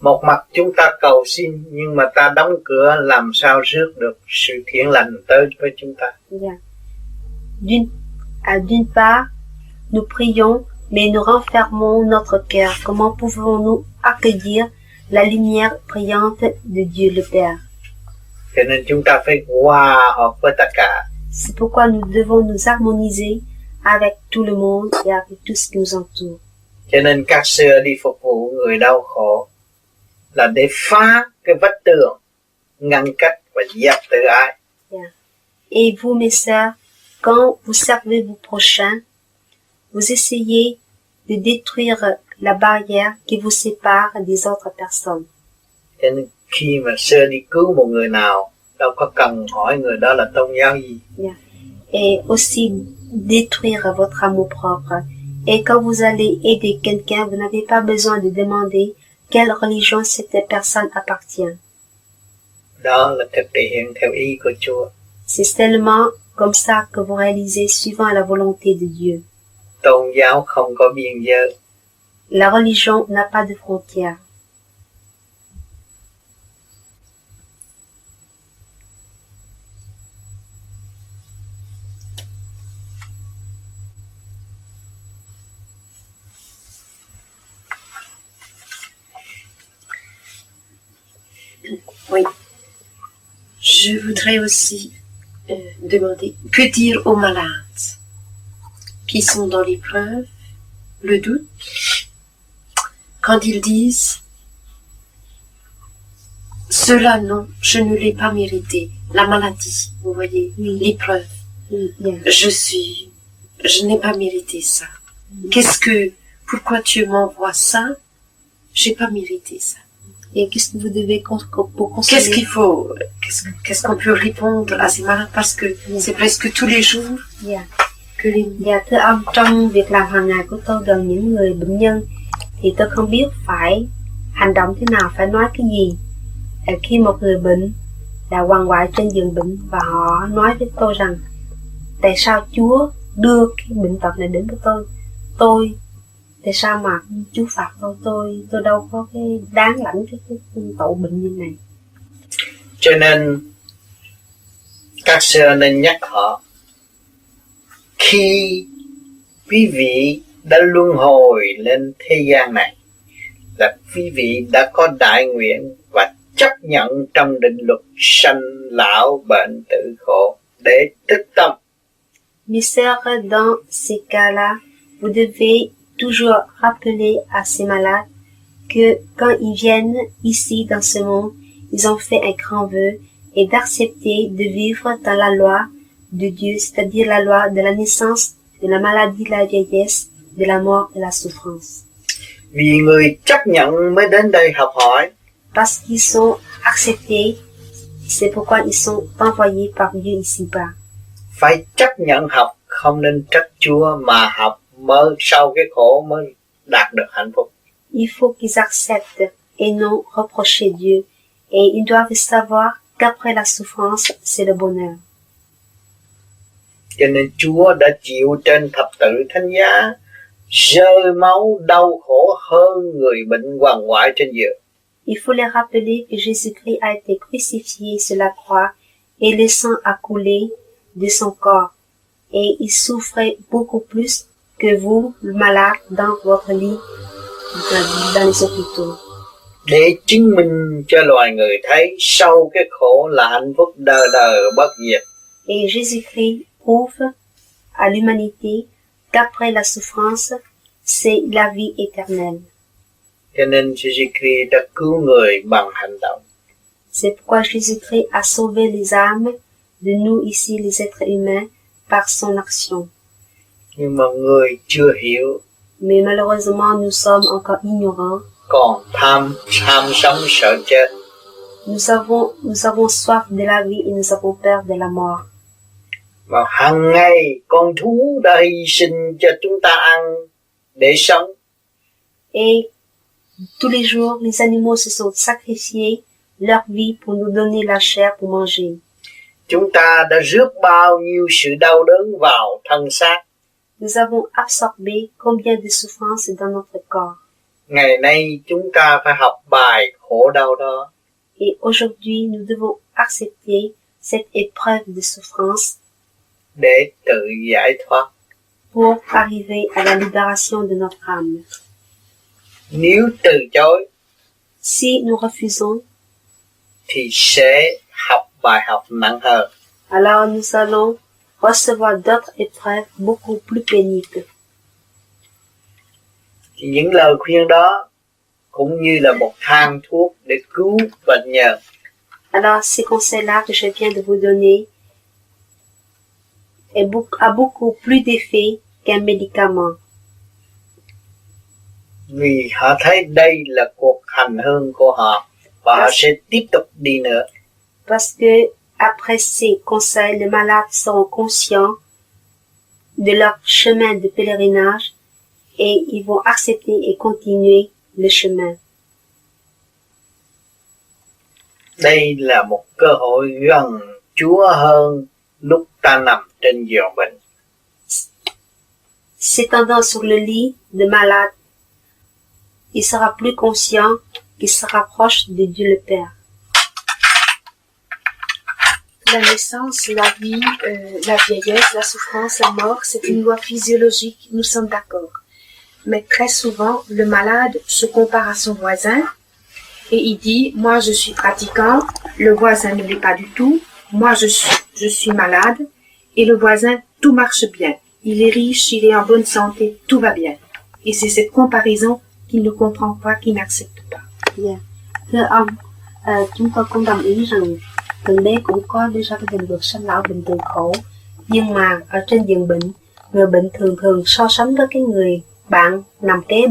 Một mặt chúng ta cầu xin, nhưng mà ta đóng cửa làm sao rước được sự thiện lành tới với chúng ta. Yeah. D'une part, nous prions, mais nous renfermons notre cœur. Comment pouvons-nous accueillir la lumière brillante de Dieu le Père? Cho nên chúng ta phải hòa hợp với tất cả. C'est pourquoi nous devons nous harmoniser avec tout le monde et avec tout ce qui nous entoure. Cho nên các xưa đi phục vụ người đau khổ là để phá cái vách tường, ngăn cách và dẹp tự ái. Yeah. Et vous, mes sœurs, quand vous servez vos prochains, vous essayez de détruire la barrière qui vous sépare des autres personnes. Cho nên khi mà xưa đi cứu một người nào, đâu có cần hỏi người đó là tôn giáo gì. Yeah. Et aussi détruire votre amour propre. Et quand vous allez aider quelqu'un, vous n'avez pas besoin de demander quelle religion cette personne appartient. Đó là thực hiện theo ý của Chúa. C'est seulement comme ça que vous réalisez suivant la volonté de Dieu. Tôn giáo không có biên giới. La religion n'a pas de frontières. Oui. Je voudrais aussi demander, que dire aux malades qui sont dans l'épreuve, le doute, quand ils disent « Cela non, je ne l'ai pas mérité », la maladie, vous voyez, l'épreuve. Je n'ai pas mérité ça. Pourquoi tu m'envoies ça? J'ai pas mérité ça. Et qu'est-ce que vous devez pour consoler? Qu'est-ce qu'il faut? Qu'est-ce qu'on peut répondre à ces malades? Parce que c'est presque tous les jours que les... Dạ thưa ông, trong việc làm hàng ngày của tôi gần những người bệnh nhân thì tôi không biết phải hành động thế nào, phải nói cái gì. Khi một người bệnh là quằn quại trên giường bệnh và họ nói với tôi rằng tại sao Chúa đưa cái bệnh tật này đến với tôi tại sao mà Chúa phạt tôi đâu có cái đáng lãnh cái tội bệnh như này. Cho nên các sư nên nhắc họ, khi quý vị đã luân hồi lên thế gian này là quý vị đã có đại nguyện và chấp nhận trong định luật sanh lão bệnh tử khổ để thức tâm. Mes sœurs, dans ces cas-là, vous devez toujours rappeler à ces malades que quand ils viennent ici dans ce monde, ils ont fait un grand vœu et d'accepter de vivre dans la loi de Dieu, c'est-à-dire la loi de la naissance, de la maladie, de la vieillesse, de la mort et de la souffrance. Vì người chấp nhận mới đến đây học hỏi. Parce qu'ils sont acceptés, c'est pourquoi ils sont envoyés par Dieu ici-bas. Phải chấp nhận học, không nên trách Chúa mà học mới sau cái khổ mới đạt được hạnh phúc. Il faut qu'ils acceptent et non reprocher Dieu. Et ils doivent savoir qu'après la souffrance, c'est le bonheur. Cho nên Chúa đã chịu trên thập tự thánh giá, rơi máu đau khổ hơn người bệnh quằn quại trên giường. Il faut les rappeler que Jésus-Christ a été crucifié sur la croix et le sang a coulé de son corps. Et il souffrait beaucoup plus que vous, le malade, dans votre lit, dans les hôpitaux. Để chứng minh cho loài người thấy sau cái khổ là hạnh phúc đời đời bất diệt. Et Jésus-Christ prouve à l'humanité qu'après la souffrance, c'est la vie éternelle. Cho nên Jésus-Christ đã cứu người bằng hành động. C'est pourquoi Jésus-Christ a sauvé les âmes de nous ici, les êtres humains, par son action. Nhưng mà người chưa hiểu. Mais malheureusement, nous sommes encore ignorants. Còn tham sống sợ chết. Nous avons soif de la vie et nous avons peur de la mort. Mà hàng ngày con thú đã hy sinh cho chúng ta ăn để sống. Et tous les jours, les animaux se sont sacrifiés leur vie pour nous donner la chair pour manger. Chúng ta đã rước bao nhiêu sự đau đớn vào thân xác. nous avons absorbé combien de souffrances dans notre corps. Ngày nay chúng ta phải học bài khổ đau đó. Et aujourd'hui, nous devons accepter cette épreuve de souffrance để tự giải thoát. Pour arriver à la libération de notre âme. Nếu từ chối, si nous refusons, thì sẽ học bài học nặng hơn. Alors nous allons recevoir d'autres épreuves beaucoup plus pénibles. Thì những lời khuyên đó cũng như là một thang thuốc để cứu bệnh nhân. Alors ces conseils-là que je viens de vous donner a beaucoup plus d'effet qu'un médicament. Vì họ thấy đây là cuộc hành hương của họ và họ sẽ tiếp tục đi nữa. Parce que après ces conseils, les malades seront conscients de leur chemin de pèlerinage et ils vont accepter et continuer le chemin. Đây là một cơ hội gần Chúa hơn lúc ta nằm trên giường bệnh. S'étendant sur le lit de malade, il sera plus conscient qu'il se rapproche de Dieu le Père. La naissance, la vie, la vieillesse, la souffrance, la mort, c'est une loi physiologique, nous sommes d'accord. Mais très souvent, le malade se compare à son voisin et il dit, moi je suis pratiquant, le voisin ne l'est pas du tout, moi je suis malade et le voisin, tout marche bien. Il est riche, il est en bonne santé, tout va bien. Et c'est cette comparaison qu'il ne comprend pas, qu'il n'accepte pas. Yeah. Thưa ông, chúng tôi cũng đồng ý rằng Thượng Đế cũng có đưa ra cái định luật sanh lão bệnh tử khổ, nhưng mà ở trên giường bệnh, người bệnh thường thường so sánh với cái người bạn nằm kế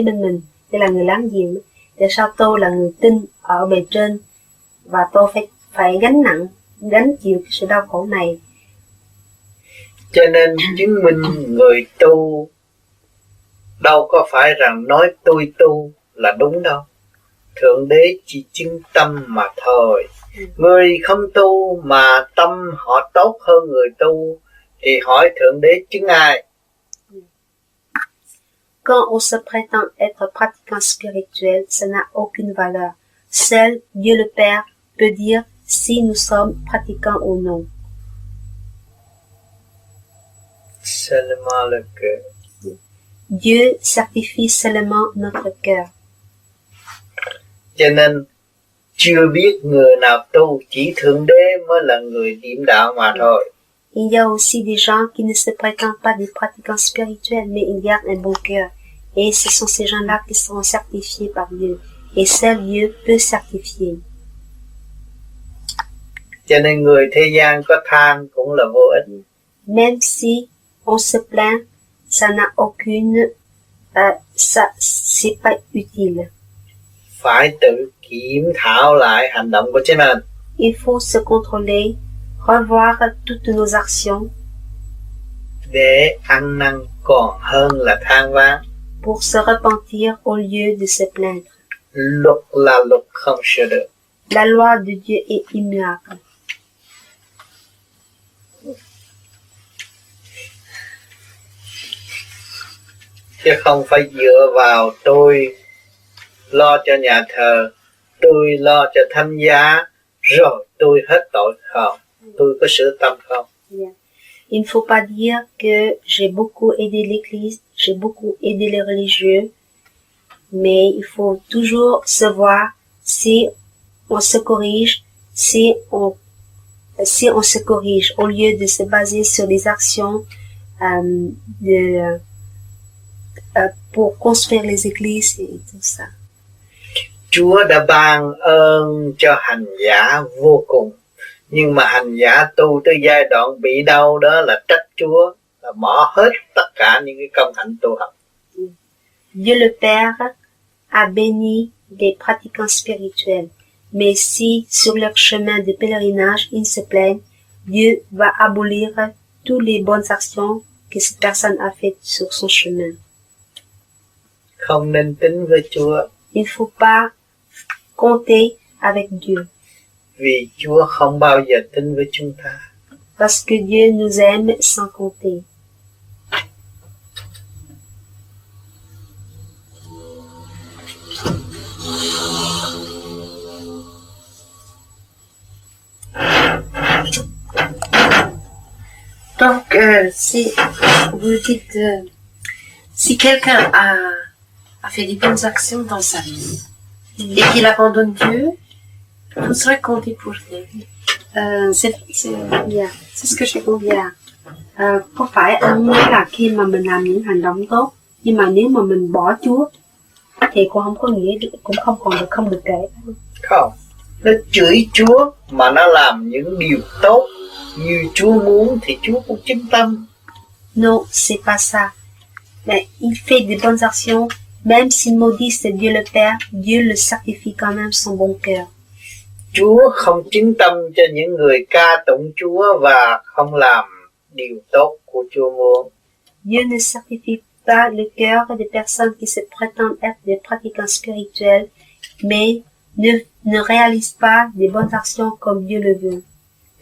bên mình, đây là người láng giềng. Tại sao tôi là người tin ở bề trên và tôi phải gánh chịu cái sự đau khổ này? Cho nên chứng minh người tu đâu có phải rằng nói tôi tu là đúng đâu. Thượng Đế chỉ chứng tâm mà thôi. Người không tu mà tâm họ tốt hơn người tu thì hỏi Thượng Đế chứng ai? Quand on se prétend être pratiquant spirituel, ça n'a aucune valeur. Seul Dieu le Père peut dire si nous sommes pratiquants ou non. Seulement le cœur. Dieu certifie seulement notre cœur. Cho nên chưa biết người nào tu, chỉ Thượng Đế mới là người điểm đạo mà thôi. Il y a aussi des gens qui ne se prétendent pas des pratiquants spirituels, mais ils gardent un bon cœur. Et ce sont ces gens-là qui seront certifiés par Dieu. Et seul Dieu peut certifier. Cho nên người thế gian có than cũng là vô ích. Même si on se plaint, ça n'a aucune, c'est pas utile. Phải tự kiểm thảo lại hành động của chính mình. Il faut se contrôler, revoir toutes nos actions để ăn năn còn hơn là than vãn. Pour se repentir au lieu de se plaindre. Luật là luật không sửa được. La loi de Dieu est immuable. Chứ không phải dựa vào tôi lo cho nhà thờ, tôi lo cho thánh giá, rồi tôi hết tội không? Tôi có sửa tâm không? Yeah. Il ne faut pas dire que j'ai beaucoup aidé l'Église, j'ai beaucoup aidé les religieux, mais il faut toujours se voir si on se corrige, si on se corrige, au lieu de se baser sur les actions pour construire les églises et tout ça. Chúa đã ban ơn cho hành giả vô cùng, nhưng mà hành giả tu tới giai đoạn bị đau đó là trách Chúa, là bỏ hết tất cả những cái công hạnh tu học. Dieu le Père a béni les pratiquants spirituels, mais si sur leur chemin de pèlerinage ils se plaignent, Dieu va abolir toutes les bonnes actions que cette personne a faites sur son chemin. Không nên tính với Chúa. Il ne faut pas compter avec Dieu. Vì Chúa không bao giờ tính với chúng ta. Parce que Dieu nous aime sans compter. Donc, si vous dites, si quelqu'un a fait des bonnes actions dans sa vie et qu'il abandonne Dieu, tout serait compté pour lui. C'est ce que j'ai compris. Có phải anh nói là khi mà mình làm những hành động tốt, nhưng mà nếu mà mình bỏ Chúa thì cũng không có nghĩa, cũng không được kể. Không, nó chửi Chúa mà nó làm những điều tốt như Chúa muốn thì Chúa cũng chứng tâm. Non, c'est pas ça. Mais il fait des bonnes actions, même s'il maudisse Dieu le Père, Dieu le sacrifie quand même son bon cœur. Chúa không chứng tâm cho những người ca tụng Chúa và không làm điều tốt của Chúa muốn. Dieu ne sacrifie pas le cœur des personnes qui se prétendent être des pratiquants spirituels, mais ne réalisent pas des bonnes actions comme Dieu le veut.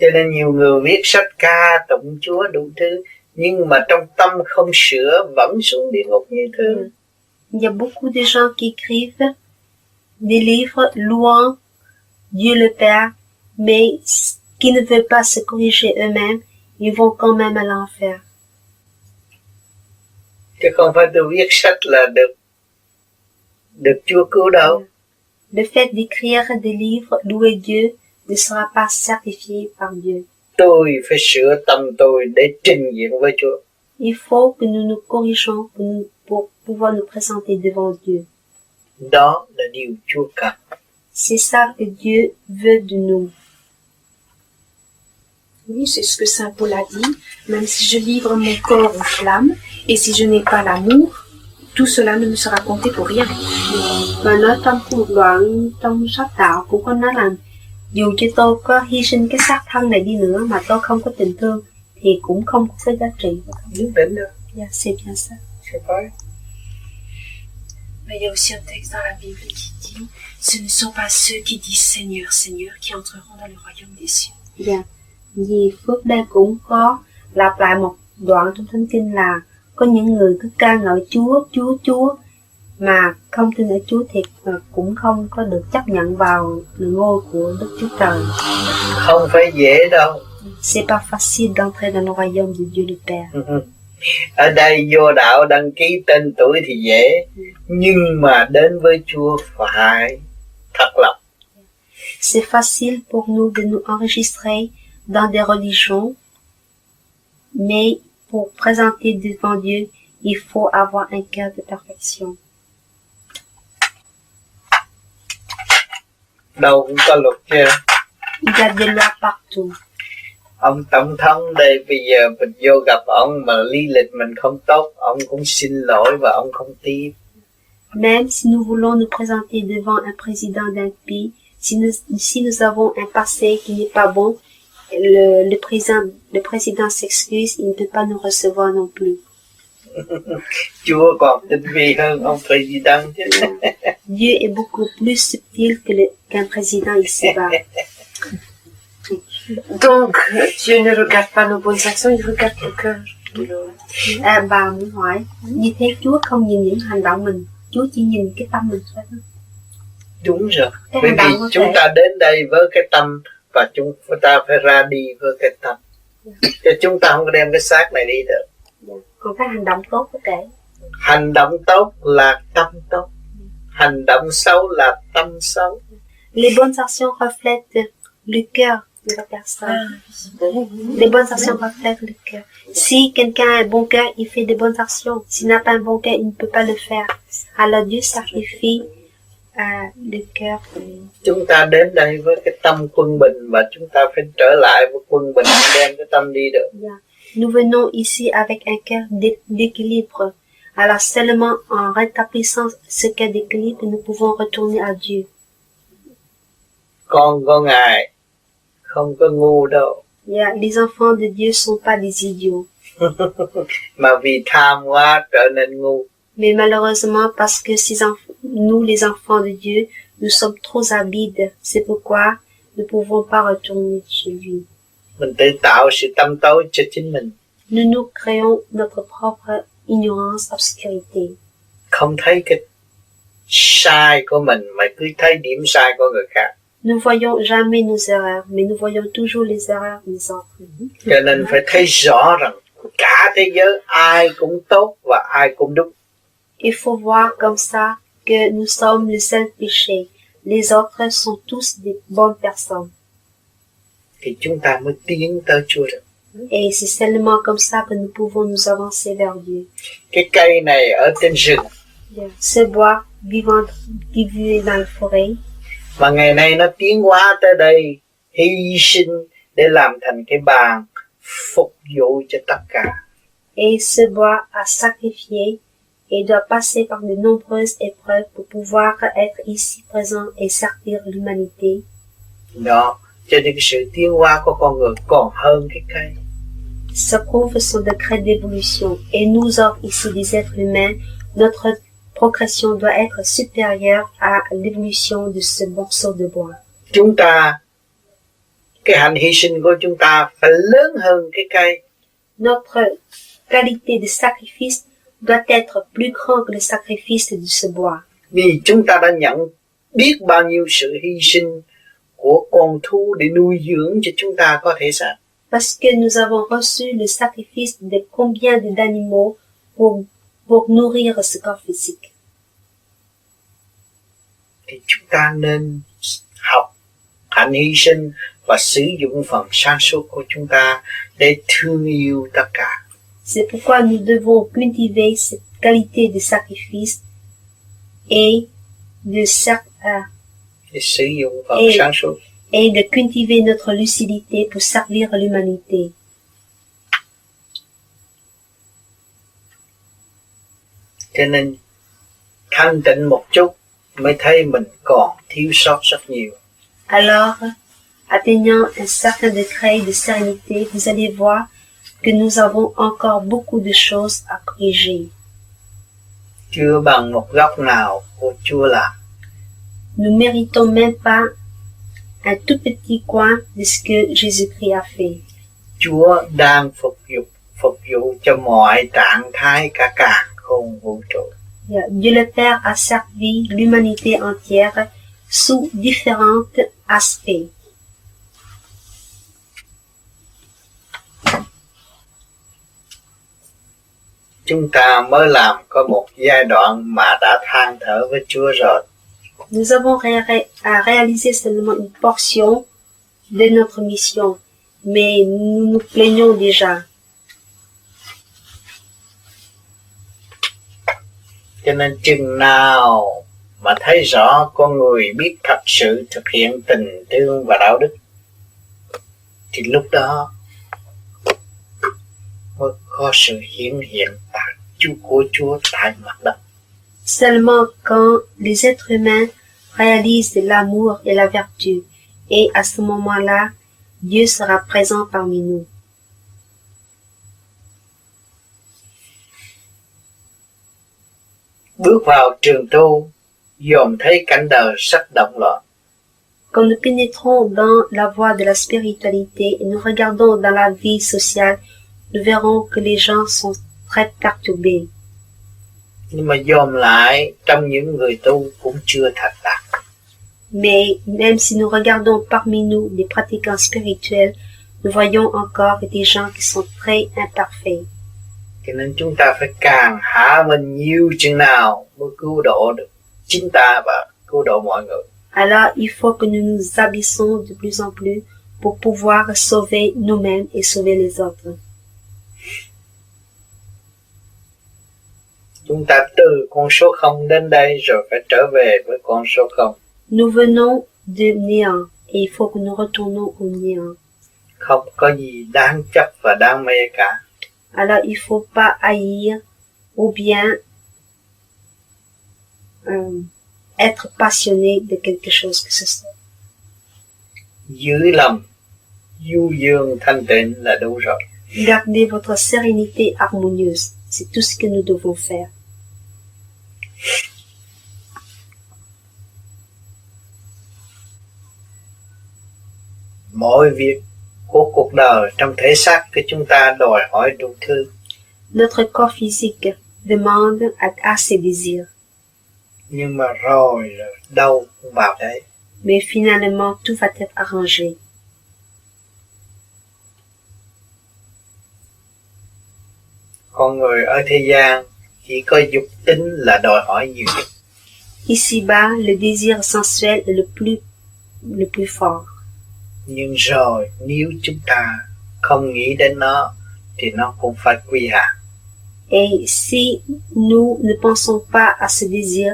Cho nên nhiều người viết sách ca tụng Chúa đủ thứ, nhưng mà trong tâm không sửa vẫn xuống địa ngục như thường. Il y a beaucoup de gens qui écrivent des livres louant Dieu le Père, mais qui ne veulent pas se corriger eux-mêmes, ils vont quand même à l'enfer. Chứ không phải tôi viết sách là được Chúa cứu đâu. Le fait d'écrire des livres, louer Dieu, ne sera pas certifié par Dieu. Tôi phải sửa tâm tôi để trình diện với Chúa. Il faut que nous nous corrigeons pour pouvoir nous présenter devant Dieu. Đó là điều Chúa cần. C'est ça que Dieu veut de nous. Oui, c'est ce que Saint Paul a dit. Même si je livre mon corps aux flammes, et si je n'ai pas l'amour, tout cela ne me sera compté pour rien. Và nói trong một đoạn trong sách đạo cũng có nói là dù cho tôi có hy sinh cái xác thân này đi nữa mà tôi không có tình thương thì cũng không có cái giá trị. Nhất định đâu. Yeah, c'est bien ça. C'est vrai. Mais il y a aussi un texte dans la Bible qui dit, ce ne sont pas ceux qui disent Seigneur, Seigneur qui entreront dans le royaume des cieux. Yeah. Vì Phước đây cũng có lặp lại một đoạn trong Thánh Kinh là có những người cứ ca ngợi Chúa, Chúa, Chúa mà không tin ở Chúa thì cũng không có được chấp nhận vào ngôi của Đức Chúa Trời. Không phải dễ đâu. C'est pas facile d'entrer dans le royaume de Dieu le Père. Ở đây vô đạo đăng ký tên tuổi thì dễ, nhưng mà đến với Chúa phải thật lòng. C'est facile pour nous de nous enregistrer dans des religions, mais pour présenter devant Dieu, il faut avoir un cœur de perfection. Đâu cũng có luật chứ. Il y a des lois partout. Ông tổng thống đây bây giờ mình vô gặp ông mà lý lịch mình không tốt, ông cũng xin lỗi và ông không tiếp. Même si nous voulons nous présenter devant un président d'un pays, si nous avons un passé qui n'est pas bon, le président s'excuse, il ne peut pas nous recevoir non plus. Chúa còn tinh vi hơn ông président chứ. Dieu est beaucoup plus subtil qu'un président ici-bas. Donc, Dieu ne regarde pas nos bonnes actions, il regarde le cœur de l'homme. Bà muốn hỏi, như thế Chúa không nhìn những hành động mình, Chúa chỉ nhìn cái tâm mình thôi. Đúng rồi. Bởi vì chúng ta đến đây với cái tâm và chúng ta phải ra đi với cái tâm. Chứ chúng ta không có đem cái xác này đi được. Còn cái hành động tốt có kể. Hành động tốt là tâm tốt. Hành động xấu là tâm xấu. Les bonnes actions reflètent le cœur de la personne. Les bonnes actions reflètent le cœur. Si quelqu'un a un bon cœur, il fait des bonnes actions. S'il n'a pas un bon cœur, il ne peut pas le faire. Alors Dieu sacrifie le cœur. Chúng ta đến đây với cái tâm quân bình và chúng ta phải trở lại với quân bình đem cái tâm đi được. Yeah. Nous venons ici avec un cœur d'équilibre. Alors seulement en rétablissant ce cœur d'équilibre, nous pouvons retourner à Dieu. Con có Ngài không có ngu đâu. Yeah, les enfants de Dieu sont pas des idiots. Mà vì tham quá trở nên ngu. Mais malheureusement, parce que nous, les enfants de Dieu, nous sommes trop habiles. C'est pourquoi nous ne pouvons pas retourner chez lui. Mình tự tạo sự tăm tối cho chính mình. Nous nous créons notre propre ignorance, obscurité. Không thấy cái sai của mình mà cứ thấy điểm sai của người khác. Nous voyons jamais nos erreurs, mais nous voyons toujours les erreurs des autres. Cho nên phải thấy rõ rằng cả thế giới ai cũng tốt và ai cũng đúng. Il faut voir comme ça que nous sommes le seul péché. Les autres sont tous des bonnes personnes. Thì chúng ta mới tiến tới Chúa được. Et c'est seulement comme ça que nous pouvons nous avancer vers Dieu. Cái cây này ở trên rừng, Ce bois vivant qui vit dans la forêt, mà ngày nay nó tiến hóa tới đây, hy sinh để làm thành cái bàn phục vụ cho tất cả. et ce bois a sacrifié et doit passer par de nombreuses épreuves pour pouvoir être ici présent et servir l'humanité. Đó, cho nên cái sự tiến hóa của con người còn hơn cái cây. Ça prouve son degré d'évolution. Et nous autres, ici des êtres humains, notre progression doit être supérieure à l'évolution de ce morceau de bois. Chúng ta, cái hạnh hy sinh của chúng ta phải lớn hơn cái cây. Notre qualité de sacrifice doit être plus grand que le sacrifice de ce bois. Vì chúng ta đã nhận biết bao nhiêu sự hy sinh của con thú để nuôi dưỡng cho chúng ta có thể xác. Parce que nous avons reçu le sacrifice de combien d'animaux pour nourrir ce corps physique. Thì chúng ta nên học hạnh hy sinh và sử dụng phần sáng suốt của chúng ta để thương yêu tất cả. C'est pourquoi nous devons cultiver cette qualité de sacrifice et Để sử dụng phần Et- sáng suốt. et de cultiver notre lucidité pour servir l'humanité. Cho nên thanh tịnh một chút mới thấy mình còn thiếu sót rất nhiều. Alors, atteignant un certain degré de sérénité, vous allez voir que nous avons encore beaucoup de choses à corriger. Chưa bằng một góc nào của Chúa làm. Nous méritons même pas un tout petit coin de ce que Jésus-Christ a fait. Chúa đang phục vụ cho mọi trạng thái cả càn khôn vũ trụ. Dieu le Père a servi l'humanité entière sous différents aspects. Chúng ta mới làm có một giai đoạn mà đã than thở với Chúa rồi. Nous avons à réaliser seulement une portion de notre mission, mais nous nous plaignons déjà. Cho nên chừng nào mà thấy rõ con người biết thật sự thực hiện tình thương và đạo đức, thì lúc đó mới có sự hiển hiện của Chúa tại mặt đất. Seulement quand les êtres humains réalisent l'amour et la vertu, et à ce moment-là, Dieu sera présent parmi nous. Bước vào trường tu, dòm thấy cảnh đời rất động loạn. Quand nous pénétrons dans la voie de la spiritualité et nous regardons dans la vie sociale, nous verrons que les gens sont très perturbés. Nhưng mà dòm lại trong những người tu cũng chưa thành đạt. Mais même si nous regardons parmi nous des pratiquants spirituels, nous voyons encore des gens qui sont très imparfaits. Cho nên chúng ta phải càng hạ mình nhiều chừng nào mới cứu độ được chính ta và cứu độ mọi người. Alors il faut que nous nous abaissons de plus en plus pour pouvoir sauver nous-mêmes et sauver les autres. Chúng ta từ con số 0 đến đây rồi phải trở về với con số 0. Nous venons de néant et il faut que nous retournons au néant. Không có gì đáng chấp và đáng mê cả. Alors il faut pas haïr ou bien être passionné de quelque chose que ce soit. Giữ lòng du dương thanh tịnh là đủ rồi. Gardez votre sérénité harmonieuse. C'est tout ce que nous devons faire. Mọi việc của cuộc đời trong thể xác của chúng ta đòi hỏi đủ thứ. Notre corps physique demande à ses désirs. Nhưng mà rồi đâu cũng vào đấy. Mais finalement, tout va être arrangé. Con người ở thế gian chỉ có dục tính là đòi hỏi nhiều nhất. Ici-bas, le désir sensuel est le plus fort. Nhưng rồi nếu chúng ta không nghĩ đến nó thì nó cũng phải quy hạn. Et si nous ne pensons pas à ce désir,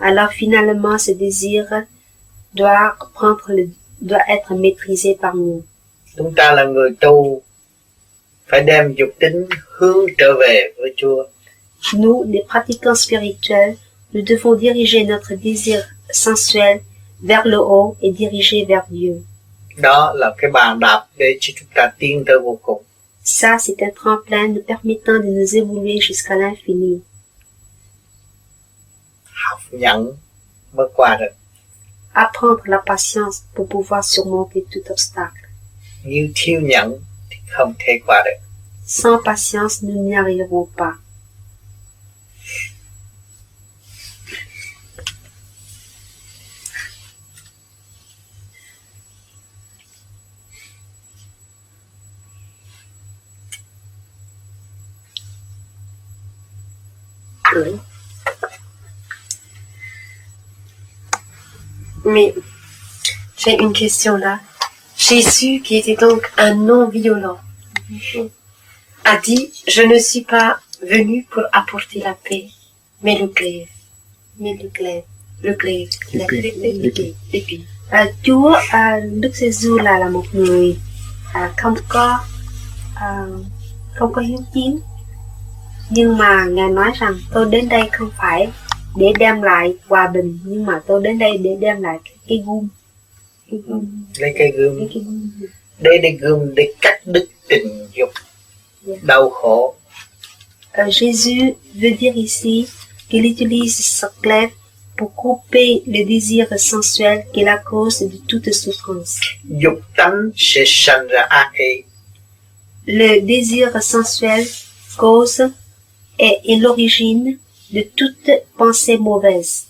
alors finalement ce désir doit être maîtrisé par nous. Chúng ta là người tu, phải đem dục tính hướng trở về với Chúa. Nous, les pratiquants spirituels, nous devons diriger notre désir sensuel vers le haut et diriger vers Dieu. Đó là cái bàn đạp để cho chúng ta tiến tới vô cùng. Ça, c'est un tremplin nous permettant de nous évoluer jusqu'à l'infini. Học nhẫn mới qua được. Apprendre la patience pour pouvoir surmonter tout obstacle. Nếu thiếu nhẫn thì không thể qua được. Sans patience, nous n'y arriverons pas. Oui. Mais j'ai une question là. Jésus, qui était donc un non-violent, a dit, je ne suis pas venu pour apporter la paix, mais le glaive. Mais le glaive. Le glaive. L'épée. Chúa Đức Giêsu là một người không có hiếu chiến, nhưng mà Ngài nói rằng tôi đến đây không phải để đem lại hòa bình, nhưng mà tôi đến đây để đem lại cái gươm. Lấy cây gươm để gươm để cắt đứt tình dục, đau khổ. Jésus veut dire ici qu'il utilise ce glaive pour couper le désir sensuel qui est la cause de toute souffrance. Dục tánh sẽ sanh ra ác ý. Le désir sensuel cause est l'origine de toute pensée mauvaise.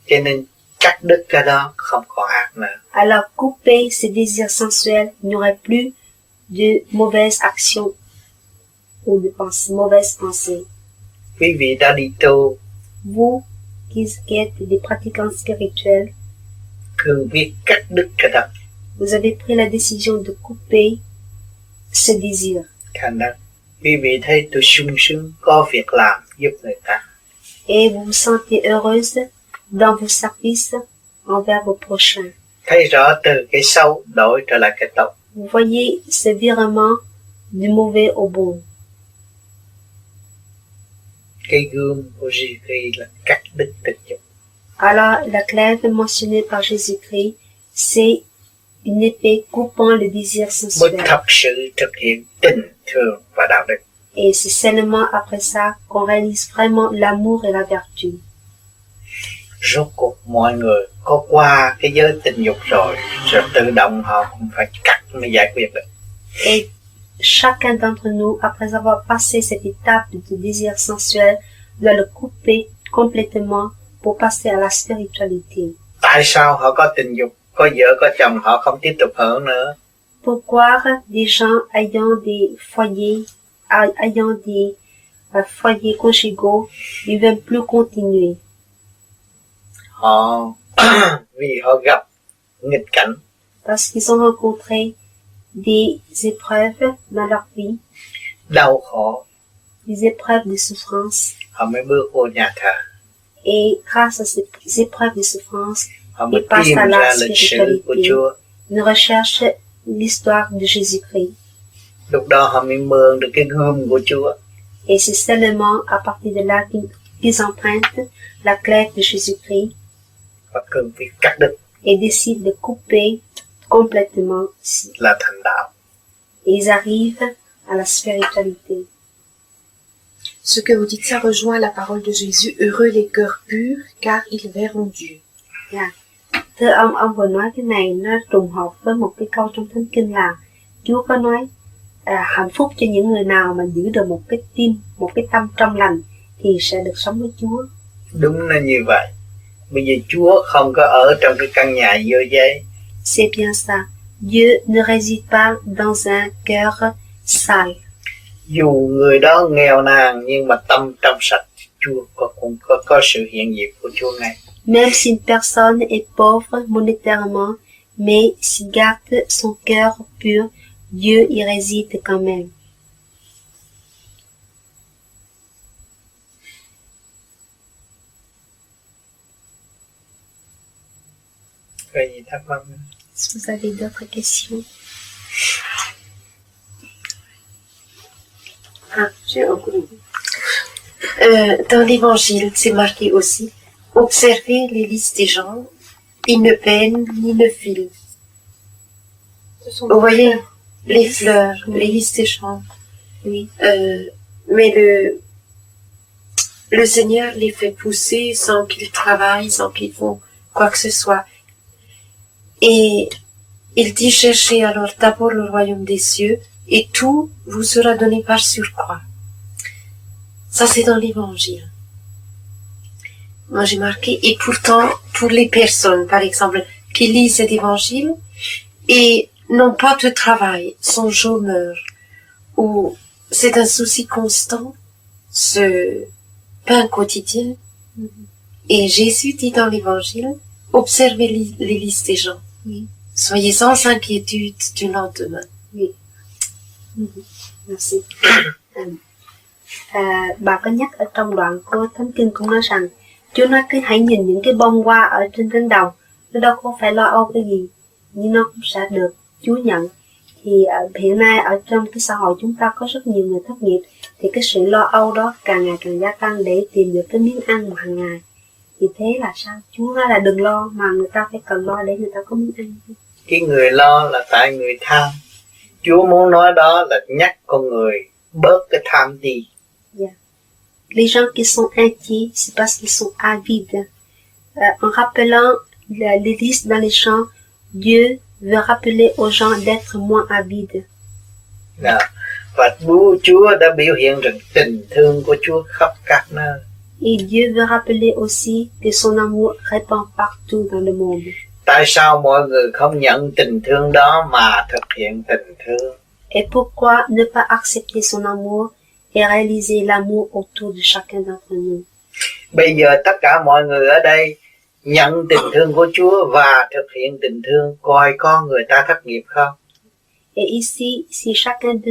Cho nên cắt đứt cái đó không có ác nữa. Alors couper ce désir sensuel, il n'y aurait plus de mauvaises actions ou de mauvaises pensées. Quý vị đã đi tu, Vous qui êtes des pratiquants spirituels, cương quyết cắt đứt cái đó. vous avez pris la décision de couper ce désir. Thành ra quý vị thấy tôi sung sướng có việc làm giúp người ta. Et vous vous sentez heureuse dans vos services envers vos prochains. Thấy rõ từ cái xấu đổi trở lại cái tốt. Vous voyez ce virement du mauvais au bon. Cái gươm của Jésus là cắt đứt tình dục. Alors, la glaive mentionnée par Jésus-Christ, c'est une épée coupant le désir Mới sensuel. thật sự thực hiện tình thương và đạo đức. Et c'est seulement après ça qu'on réalise vraiment l'amour et la vertu. Rốt cuộc mọi người có qua cái giới tình dục rồi tự động họ cũng phải cắt mới giải quyết được. Et chacun d'entre nous, après avoir passé cette étape de désir sensuel, doit le couper complètement pour passer à la spiritualité. Tại sao họ có tình dục, có vợ có chồng họ không tiếp tục hưởng nữa? Pourquoi des gens ayant des foyers conjugaux ne veulent plus continuer? Họ vì họ gặp nghịch cảnh, Parce qu'ils ont rencontré des épreuves dans leur vie, đau khổ, des épreuves de souffrance. họ mới bước vô nhà thờ. Et grâce à ces épreuves de souffrance, Họ mới ils passent tìm à ra la lịch sử của spiritualité. Chúa. Ils recherchent l'histoire de Jésus-Christ. Lúc đó họ mới mượn được cái gươm của Chúa. Et c'est seulement à partir de là qu'ils empruntent la glaive de Jésus-Christ Và cương quyết cắt đứt et décident de couper complètement ici. là thành đạo. Et ils arrivent à la spiritualité. Ce que vous dites, ça rejoint la parole de Jésus. Heureux les cœurs purs, car ils verront Dieu. Yeah. Thưa ông vừa nói cái này nó trùng hợp với một cái câu trong Thánh Kinh là Chúa có nói hạnh phúc cho những người nào mà giữ được một cái tim, một cái tâm trong lành thì sẽ được sống với Chúa. Đúng là như vậy. Bây giờ Chúa không có ở trong cái căn nhà dơ giấy. C'est bien ça. Dieu ne réside pas dans un cœur sale. Dù người đó nghèo nàn nhưng mà tâm trong sạch, Chúa cũng có sự hiện diện của Chúa ngay. Même si une personne est pauvre monétairement, mais s'il garde son cœur pur, Dieu y réside quand même. Có gì thắc mắc nữa? Est-ce que vous avez d'autres questions? Ah, j'ai encore une. Dans l'évangile, c'est marqué aussi, observez les listes des gens, ils ne peinent ni ne filent. Vous voyez, les fleurs, les listes des gens. Oui. Mais le Seigneur les fait pousser sans qu'ils travaillent, sans qu'ils font quoi que ce soit. Et il dit, cherchez alors d'abord le royaume des cieux, et tout vous sera donné par surcroît. Ça, c'est dans l'évangile. Moi, j'ai marqué, et pourtant, pour les personnes, par exemple, qui lisent cet évangile, et n'ont pas de travail, sont chômeurs, ou c'est un souci constant, ce pain quotidien. Et Jésus dit dans l'évangile, observez les listes des gens. Oui. Soyez sans inquiétude du lendemain. Oui. Merci. Bà có nhắc ở trong đoạn của Thánh Kinh cũng nói rằng Chúa nói cứ hãy nhìn những cái bông hoa ở trên cánh đồng, nó đâu có phải lo âu cái gì, nhưng nó cũng sẽ được Chúa nhận. Thì hiện nay ở trong cái xã hội chúng ta có rất nhiều người thất nghiệp, thì cái sự lo âu đó càng ngày càng gia tăng để tìm được cái miếng ăn hàng ngày. Thì thế là sao? Chúa nói là đừng lo, mà người ta phải cần lo để người ta có miếng ăn. Cái người lo là tại người tham. Chúa muốn nói đó là nhắc con người bớt cái tham đi. Yeah. Les gens qui sont inquiets, c'est parce qu'ils sont avides. En rappelant les listes dans les champs, Dieu veut rappeler aux gens d'être moins avides. Và Chúa đã biểu hiện rằng tình thương của Chúa khắp các nơi. Et Dieu veut rappeler aussi que son amour répand partout dans le monde. Tại sao mọi người không nhận tình thương đó mà thực hiện tình thương? Et pourquoi ne pas accepter son amour et réaliser l'amour autour de chacun d'entre nous? Bây giờ tất cả mọi người ở đây nhận tình thương của Chúa và thực hiện tình thương, coi có người ta thất nghiệp không? Et ici, si chacun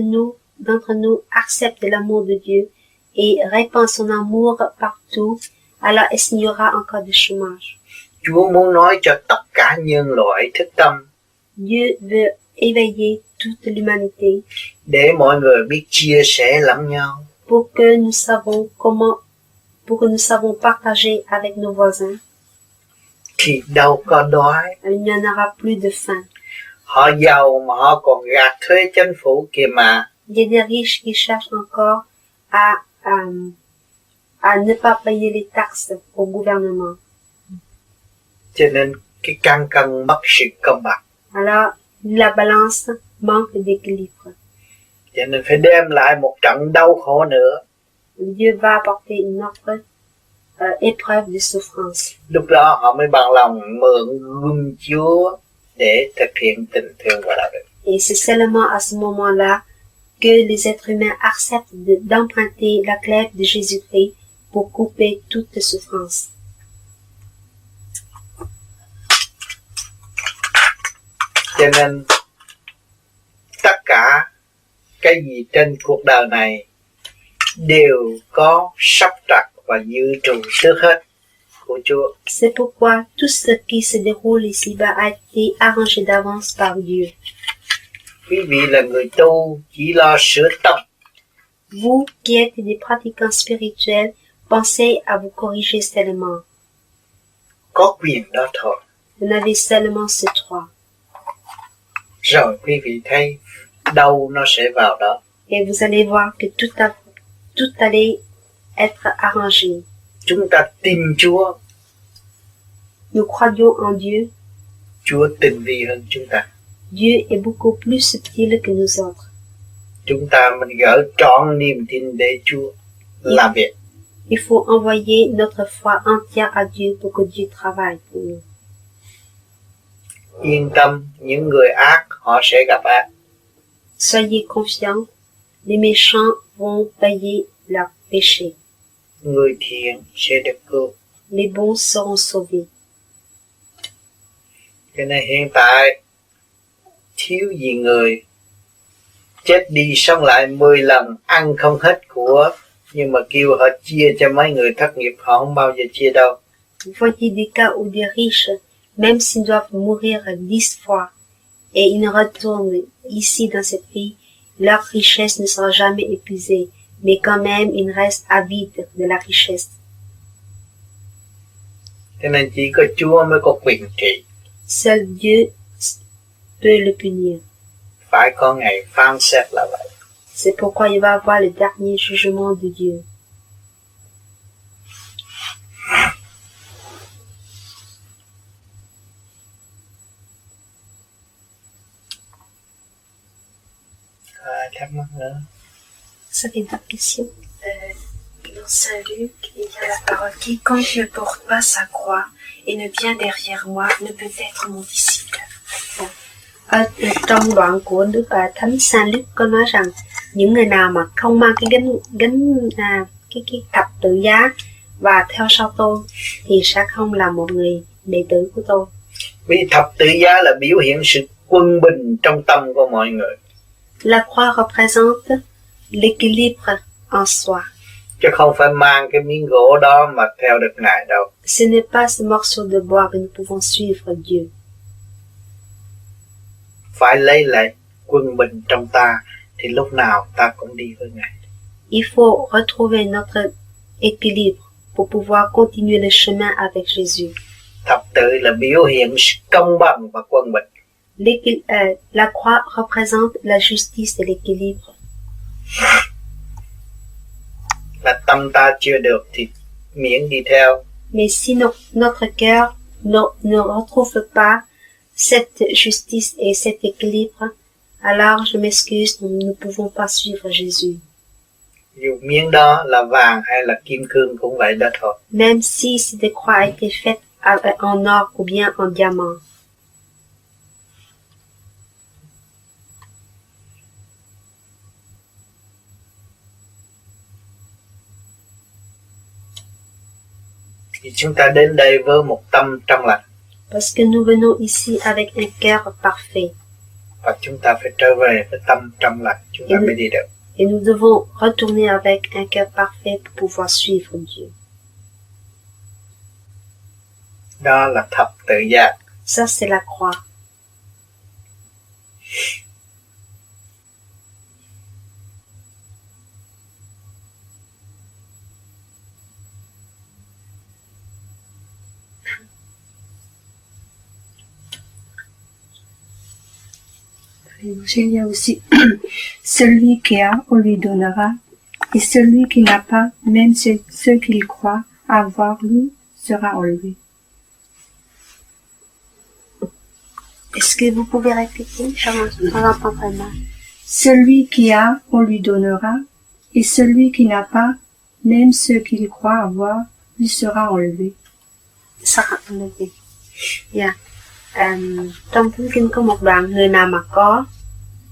d'entre nous accepte l'amour de Dieu et répand son amour partout, alors est-ce qu'il y aura encore du chômage? Chúa muốn nói cho tất cả nhân loại thức tâm. Dieu veut éveiller toute l'humanité để mọi người biết chia sẻ lẫn nhau. Pour que nous savons partager avec nos voisins. Thì đâu có đói. Il n'y en aura plus de faim. Họ giàu mà họ còn gạt thuế chính phủ kìa mà. Il y a des riches qui cherchent encore à ne pas payer les taxes au gouvernement. Cho nên cái căn cân mất sự công bằng. Alors, la balance manque d'équilibre. Cho nên phải đem lại một trận đau khổ nữa. Dieu va apporter une autre épreuve de souffrance. Lúc đó họ mới bằng lòng mượn gươm Chúa để thực hiện tình thương và đạo đức. Et c'est seulement à ce moment-là que les êtres humains acceptent d'emprunter la clef de Jésus-Christ pour couper toute souffrance. Cho nên tất cả cái gì trên cuộc đời này đều có sắp đặt và dự trù trước hết của Chúa. C'est pourquoi tout ce qui se déroule ici-bas a été arrangé d'avance par Dieu. Quý vị là người tu chỉ lo sửa tâm. Vous qui êtes des pratiquants spirituels, pensez à vous corriger seulement. Có quyền đó thôi. Vous n'avez seulement ces trois. Rồi quý vị thấy đâu nó sẽ vào đó. Et vous allez voir que tout allait être arrangé. Chúng ta tin Chúa. Nous croyons en Dieu. Chúa tinh vi hơn chúng ta. Dieu est beaucoup plus subtil que nous autres. Chúng ta mình gỡ trọn niềm tin để Chúa làm việc. Il faut envoyer notre foi entière à Dieu pour que Dieu travaille pour nous. Yên tâm, những người ác họ sẽ gặp ác. Soyez confiants, les méchants vont payer leurs péchés. Người thiện sẽ được cứu. Les bons seront sauvés. Cho nên hiện tại thiếu gì người chết đi sống lại 10 lần, ăn không hết của, nhưng mà kêu họ chia cho mấy người thất nghiệp, họ không bao giờ chia đâu. Voyez des cas où des riches, même s'ils doivent mourir 10 fois, et ils ne retournent ici dans cette vie, leur richesse ne sera jamais épuisée, mais quand même ils restent avides de la richesse. Cho nên chỉ có Chúa mới có quyền trị. Seul Dieu peut le punir. Phải có ngày phán xét là vậy. C'est pourquoi il va avoir le dernier jugement de Dieu. Thắc mắc nữa. Ça fait une question. Dans Saint Luc, il y a la parole quiconque ne porte pas sa croix et ne vient derrière moi ne peut être mon disciple. Trong đoạn của Đức Thánh Saint Luc có nói rằng những người nào mà không mang cái cái thập tự giá và theo sau tôi thì sẽ không là một người đệ tử của tôi. Vì thập tự giá là biểu hiện sự quân bình trong tâm của mọi người. La croix représente l'équilibre en soi. Chứ không phải mang cái miếng gỗ đó mà theo được Ngài đâu. Ce n'est pas ce morceau de bois que nous pouvons suivre Dieu. Phải lấy lại quân bình trong ta thì lúc nào ta cũng đi với Ngài. Il faut retrouver notre équilibre pour pouvoir continuer le chemin avec Jésus. Thập tự là biểu hiện sự công bằng và quân bình. La croix représente la justice et l'équilibre. Là tâm ta chưa được thì miễn đi theo. Mais si notre cœur ne retrouve pas cette justice et cet équilibre, alors je m'excuse, nous ne pouvons pas suivre Jésus. Dù miếng đó là vàng hay là kim cương cũng vậy đó thôi. Même si cette croix a été faite en or ou bien en diamant. Thì chúng ta đến đây với một tâm trong lành. Parce que nous venons ici avec un cœur parfait. Và chúng ta phải trở về với tâm trong lành, chúng ta mới đi được. Et nous devons retourner avec un cœur parfait pour pouvoir suivre Dieu. Đó là thập tự giá. Ça, c'est la croix. Il y a aussi celui qui a, on lui donnera, et celui qui n'a pas, même ceux qu'il croit avoir, lui, sera enlevé. Est-ce que vous pouvez répéter? Je n'entends pas mal. Celui qui a, on lui donnera, et celui qui n'a pas, même ceux qu'il croit avoir, lui sera enlevé. Sera enlevé. Yeah. Trong Thánh Kinh có một đoạn, người nào mà có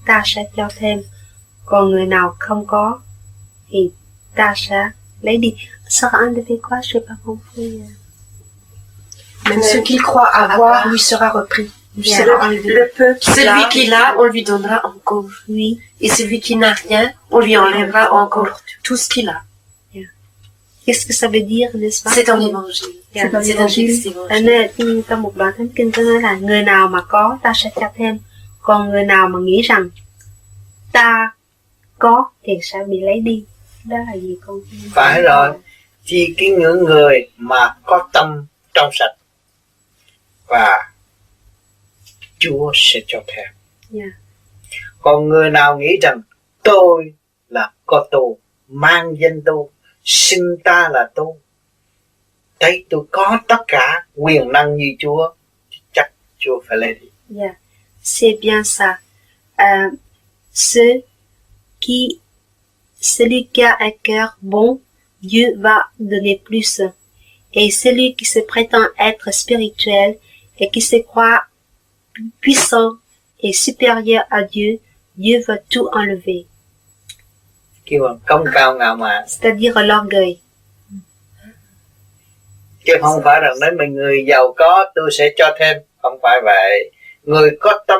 ta sẽ cho thêm, còn người nào không có thì ta sẽ lấy đi. Sera enlevé quoi? Je n'ai pas compris. Même ce qu'il croit avoir lui sera repris. Le peu celui qui l'a, on lui donnera encore. Oui. Et celui qui n'a rien, on lui enlèvera encore tout ce qu'il a. Qu'est-ce que ça veut dire, n'est-ce pas? C'est dans l'évangile. Yeah. C'est dans l'évangile. Trong một đoạn Thánh Kinh có nói là người nào mà có ta sẽ cho thêm, còn người nào mà nghĩ rằng ta có thì sẽ bị lấy đi. Đó là gì con? Phải rồi. Chỉ những người mà có tâm trong sạch và Chúa sẽ cho thêm. Yeah. Còn người nào nghĩ rằng tôi là có tu, mang danh tu, xưng ta là tu, thấy tôi có tất cả quyền năng như Chúa, chắc Chúa phải lấy đi. Yeah. C'est bien ça. Celui qui a un cœur bon Dieu va donner plus. Et celui qui se prétend être spirituel et qui se croit puissant et supérieur à Dieu, Dieu va tout enlever. Kêu bằng công cao ngạo mạn. C'est-à-dire l'orgueil. Chứ không phải rằng nếu mình người giàu có tôi sẽ cho thêm. Không phải vậy. Người có tâm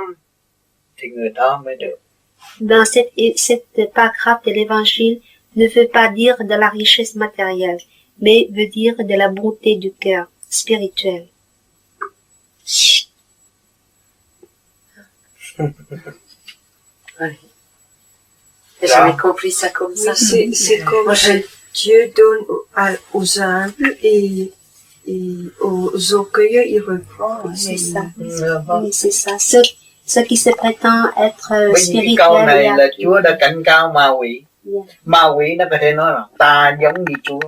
thì người đó mới được. Dans cette paragraphe de l'évangile ne veut pas dire de la richesse matérielle, mais veut dire de la bonté du cœur spirituel. Ouais. J'avais compris ça comme ça. C'est comme Dieu donne aux humbles et aux orgueilleux, il reprend. C'est ça. Oui, c'est ça. Ceux qui se prétendent être Cái câu này spirituels. là Chúa đã cảnh cáo ma quỷ. Ma quỷ nó có thể nói là ta giống như Chúa.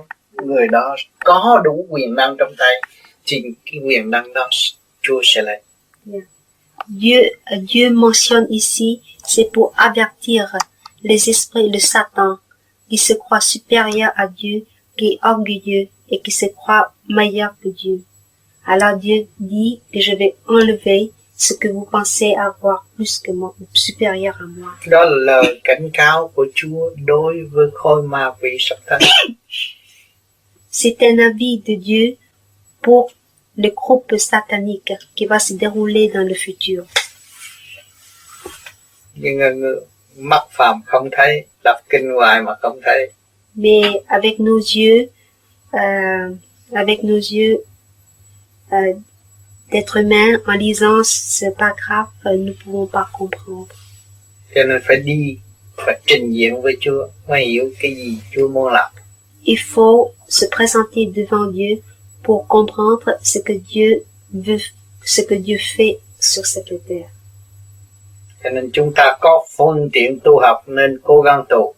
Người đó có đủ quyền năng trong tay. Thì cái quyền năng đó Chúa sẽ lấy. Dieu mentionne ici, c'est pour avertir les esprits de Satan qui se croient supérieurs à Dieu, qui est orgueilleux et qui se croient meilleurs que Dieu. Alors Dieu dit que je vais enlever ce que vous pensez avoir plus que moi, ou supérieur à moi. Đó là lời cảnh cáo của Chúa đối với khối ma quỷ sắp thành. C'est un avis de Dieu pour le groupe satanique qui va se dérouler dans le futur. Nhưng mắt phàm không thấy, đọc kinh hoài mà không thấy. Mais avec nos yeux d'être humain, en lisant ce paragraphe, nous ne pouvons pas comprendre. Cho nên phải đi, phải trình diện với Chúa mới hiểu cái gì Chúa muốn làm. Il faut se présenter devant Dieu pour comprendre ce que Dieu fait sur cette terre. Cho nên chúng ta có phương tiện tu học nên cố gắng tu.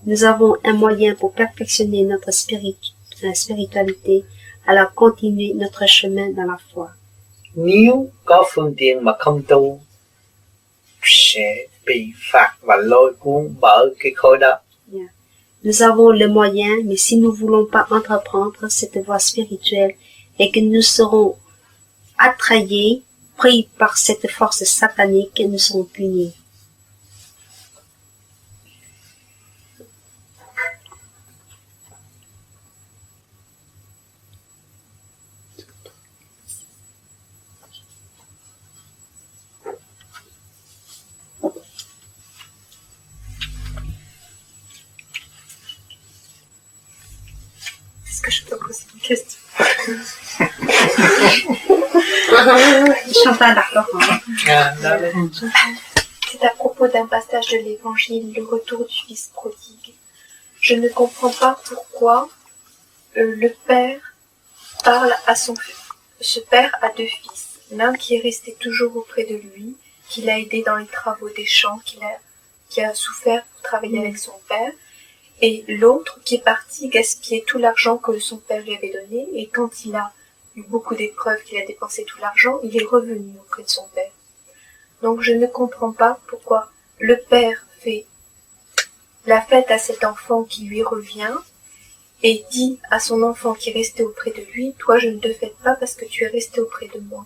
Nous avons un moyen pour perfectionner notre spiritualité, alors continuer notre chemin dans la foi. Nếu có phương tiện mà không tu sẽ bị phạt và lôi cuốn bởi cái khối đó. Nous avons le moyen, mais si nous ne voulons pas entreprendre cette voie spirituelle et que nous serons attrayés, pris par cette force satanique, nous serons punis. Est-ce que je peux poser une question? C'est à propos d'un passage de l'évangile, le retour du fils prodigue. Je ne comprends pas pourquoi le père parle à ce père a deux fils. L'un qui est resté toujours auprès de lui, qui l'a aidé dans les travaux des champs, qui a souffert pour travailler avec son père, et l'autre qui est parti gaspiller tout l'argent que son père lui avait donné, et quand il a eu beaucoup d'épreuves, qu'il a dépensé tout l'argent, il est revenu auprès de son père. Donc je ne comprends pas pourquoi le père fait la fête à cet enfant qui lui revient et dit à son enfant qui est resté auprès de lui, toi je ne te fête pas parce que tu es resté auprès de moi.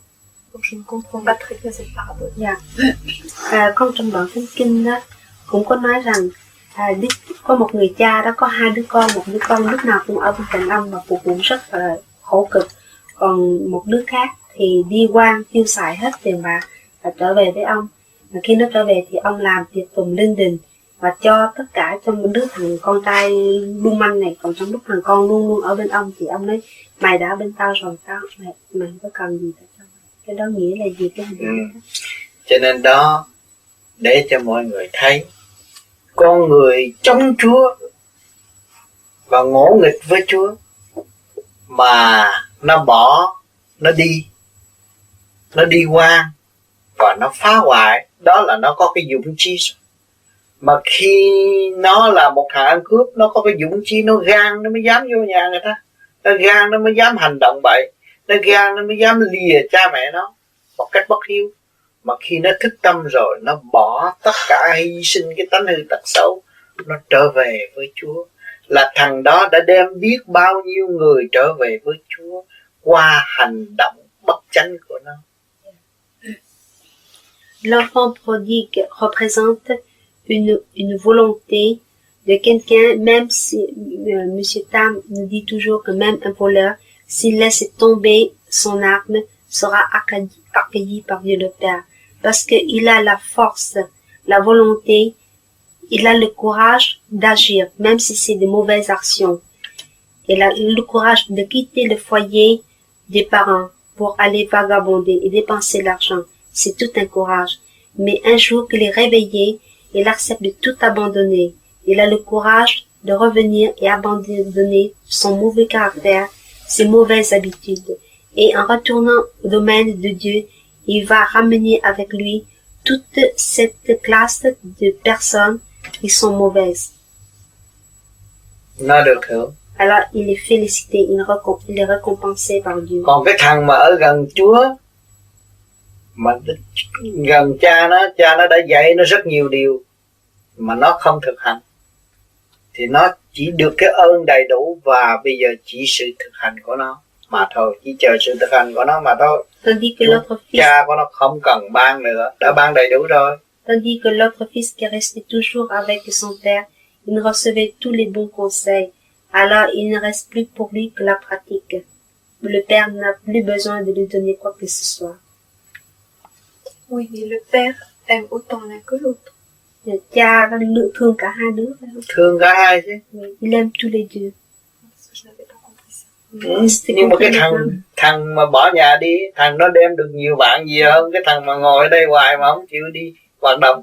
Donc je ne comprends pas très bien cette parabole. Con trong đoạn Thánh Kinh đó cũng có nói rằng có một người cha đó có hai đứa con, một đứa con lúc nào cũng ở bên cạnh ông và phục vụ rất là khổ cực, còn một đứa khác thì đi quan tiêu xài hết tiền bạc và trở về với ông. Mà khi nó trở về thì ông làm tiệc tùng linh đình và cho tất cả cho một đứa thằng con trai lưu manh này, còn trong lúc thằng con luôn luôn ở bên ông thì ông nói mày đã bên tao rồi, mày có cần gì tao cho mày. Cái đó nghĩa là gì cái hành đó. Cho nên đó để cho mọi người thấy con người chống Chúa và ngỗ nghịch với Chúa mà nó bỏ, nó đi qua và nó phá hoại, đó là nó có cái dũng chí. Mà khi nó là một thằng ăn cướp, nó có cái dũng chí, nó gan nó mới dám vô nhà người ta, nó gan nó mới dám hành động bậy, nó gan nó mới dám lìa cha mẹ nó một cách bất hiếu. Mà khi nó thức tâm rồi, nó bỏ tất cả, hy sinh cái tánh hư tật xấu, nó trở về với Chúa, là thằng đó đã đem biết bao nhiêu người trở về với Chúa qua hành động bất chánh của nó. L'enfant prodigue représente une volonté de quelqu'un, même si Monsieur Tam nous dit toujours que même un voleur, s'il laisse tomber son arme, sera accueilli par Dieu le Père. Parce qu'il a la force, la volonté, il a le courage d'agir, même si c'est de mauvaises actions. Il a le courage de quitter le foyer des parents pour aller vagabonder et dépenser l'argent. C'est tout un courage. Mais un jour qu'il est réveillé, il accepte de tout abandonner. Il a le courage de revenir et abandonner son mauvais caractère, ses mauvaises habitudes. Et en retournant au domaine de Dieu, il va ramener avec lui toute cette classe de personnes qui sont mauvaises. Nó được hưởng. Alors il est félicité, il est récompensé par Dieu. Còn cái thằng mà ở gần Chúa, mà gần cha nó đã dạy nó rất nhiều điều mà nó không thực hành, thì nó chỉ được cái ơn đầy đủ và bây giờ chỉ sự thực hành của nó mà thôi, chỉ chờ sự thực hành của nó mà thôi. Tandis que l'autre fils, Cha của nó không cần ban nữa, đã ban đầy đủ rồi. Tandis que l'autre fils qui restait toujours avec son père, il recevait tous les bons conseils. Alors il ne reste plus pour lui que la pratique. Le père n'a plus besoin de lui donner quoi que ce soit. Oui, mais le père aime autant l'un que l'autre. Cha thương cả hai đứa, phải không? Thương cả hai chứ. Il aime tous les deux. Parce que je n'avais pas compris ça. Nhưng mà cái thằng mà bỏ nhà đi, thằng nó đem được nhiều bạn gì hơn cái thằng mà ngồi ở đây hoài mà không chịu đi hoạt động.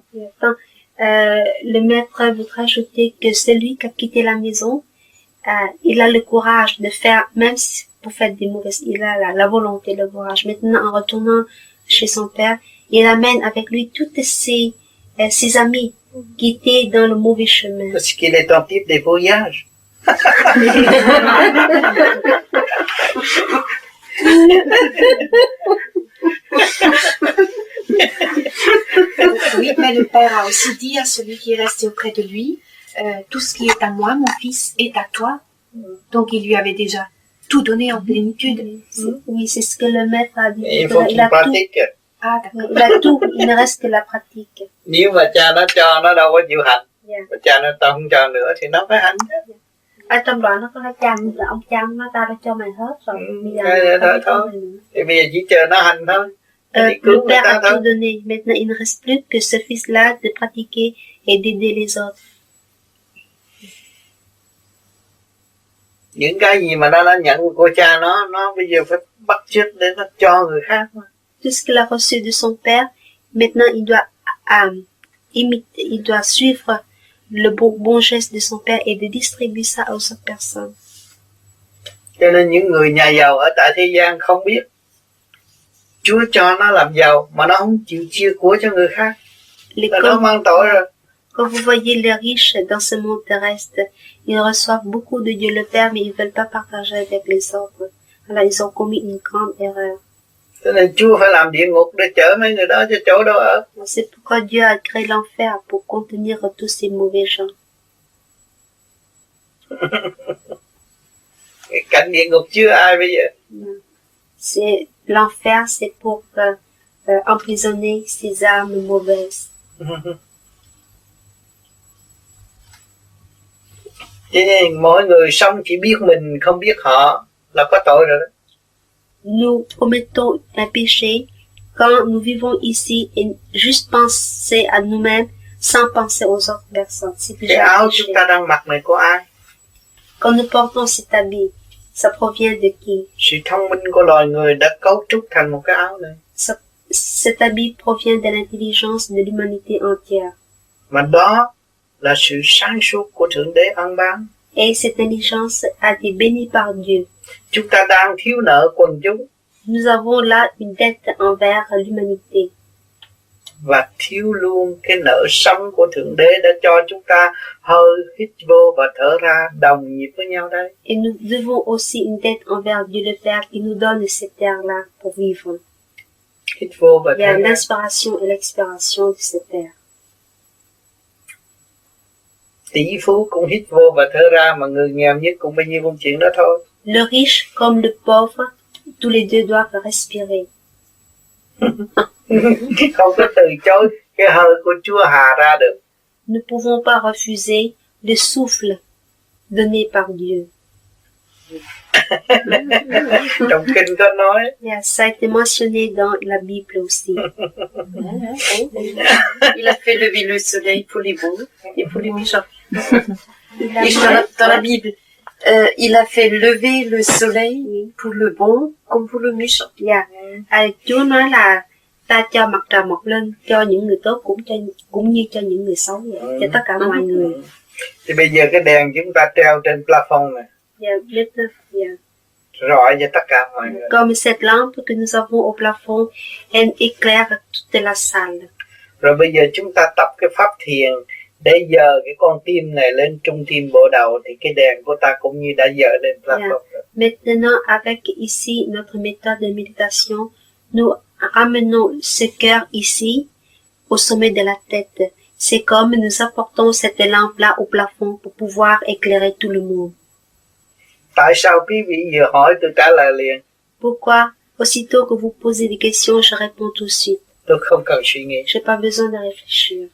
Le maître voudrait ajouter que celui qui a quitté la maison, il a le courage de faire, même si pour faire des mauvaises, il a la volonté, le courage. Maintenant, en retournant chez son père, il amène avec lui toutes ses amis qui étaient dans le mauvais chemin. Parce qu'il est un type de voyage. Oui, mais le père a aussi dit à celui qui est resté auprès de lui, tout ce qui est à moi, mon fils, est à toi. Donc il lui avait déjà tout donné en plénitude. Oui, c'est ce que le maître a dit. Il faut qu'il pratique. Ah, d'accord. Il a tout, il ne reste que la pratique. Nếu mà cha nó cho nó đâu có chịu hành. Mà cha nó tao không cho nữa thì nó phải hành. Ở trong đoạn nó có nói cha, ông cha nó ta đã cho mày hết rồi. Bây giờ thôi. Thì bây giờ chỉ chờ nó hành thôi. Le père a tout donné. Maintenant, il ne reste plus que ce fils-là de pratiquer et d'aider les autres. Những cái gì mà nó đã nhận của cha nó bây giờ phải bắt chước để nó cho người khác. Tout ce qu'il a reçu de son père, maintenant il doit imiter, il doit suivre le bon geste de son père et de distribuer ça aux autres personnes. Cho nên những người nhà giàu ở tại thế gian không biết Chúa cho nó làm giàu mà nó không chịu chia của cho người khác, là nó mang tội rồi. Quand vous voyez les riches dans ce monde terrestre, ils reçoivent beaucoup de Dieu le Père, mais ils ne veulent pas partager avec les autres. Alors ils ont commis une grande erreur. Cho nên Chúa phải làm địa ngục để chở mấy người đó cho chỗ đâu ở. C'est pourquoi Dieu a créé l'enfer pour contenir tous ces mauvais gens. Cảnh địa ngục chưa ai bây giờ. C'est l'enfer, c'est pour emprisonner ces âmes mauvaises. Cho nên mỗi người sống chỉ biết mình không biết họ là có tội rồi đó. Nous commettons un péché quand nous vivons ici et juste penser à nous-mêmes sans penser aux autres personnes. C'est Cái déjà áo un péché. chúng ta đang mặc này của ai? Quand nous portons cet habit, ça provient de qui? Sự thông minh của loài người đã cấu trúc thành một cái áo này. Cet habit provient de l'intelligence de l'humanité entière. Mà đó là sự sáng suốt của Thượng Đế ân ban. Et cette intelligence a été bénie par Dieu. Chúng ta đang thiếu nợ quần chúng. Nous avons là une dette envers l'humanité. Và thiếu luôn cái nợ sống của Thượng Đế đã cho chúng ta hơi hít vô và thở ra đồng nhịp với nhau đây. Et nous devons aussi une dette envers Dieu le Père qui nous donne cet air-là pour vivre. Hít vô và Il y a thở ra. l'inspiration et l'expiration de cet air. Tỷ phú cũng hít vô và thở ra, mà người nghèo nhất cũng bao nhiêu công chuyện đó thôi. Le riche comme le pauvre, tous les deux doivent respirer. Không có từ chối cái hơi của Chúa hà ra được. Nous ne pouvons pas refuser le souffle donné par Dieu. Trong kinh có nói. Yeah, ça a été mentionné dans la Bible aussi. Il a fait lever le soleil pour les bons et pour les méchants. Il a Et dans la Bible, il a fait lever le soleil pour le bon comme pour le méchant. Yeah. Chúa nói là ta cho mặt trời mọc lên cho những người tốt cũng như cho những người xấu vậy, cho tất cả mọi người. Thì bây giờ cái đèn chúng ta treo trên plafond này, Yeah. rọi cho tất cả mọi người. Comme cette lampe que nous avons au plafond, elle éclaire toute la salle. Rồi bây giờ chúng ta tập cái pháp thiền để dời cái con tim này lên trung tim bộ đầu, thì cái đèn của ta cũng như đã dời lên plafond. Maintenant, avec ici notre méthode de méditation, nous ramenons ce cœur ici au sommet de la tête. C'est comme nous apportons cette lampe-là au plafond pour pouvoir éclairer tout le monde. Tại sao quý vị vừa hỏi tôi trả lời liền? Pourquoi? Aussitôt que vous posez des questions, je réponds tout de suite. Tôi không cần suy nghĩ. Je n'ai pas besoin de réfléchir.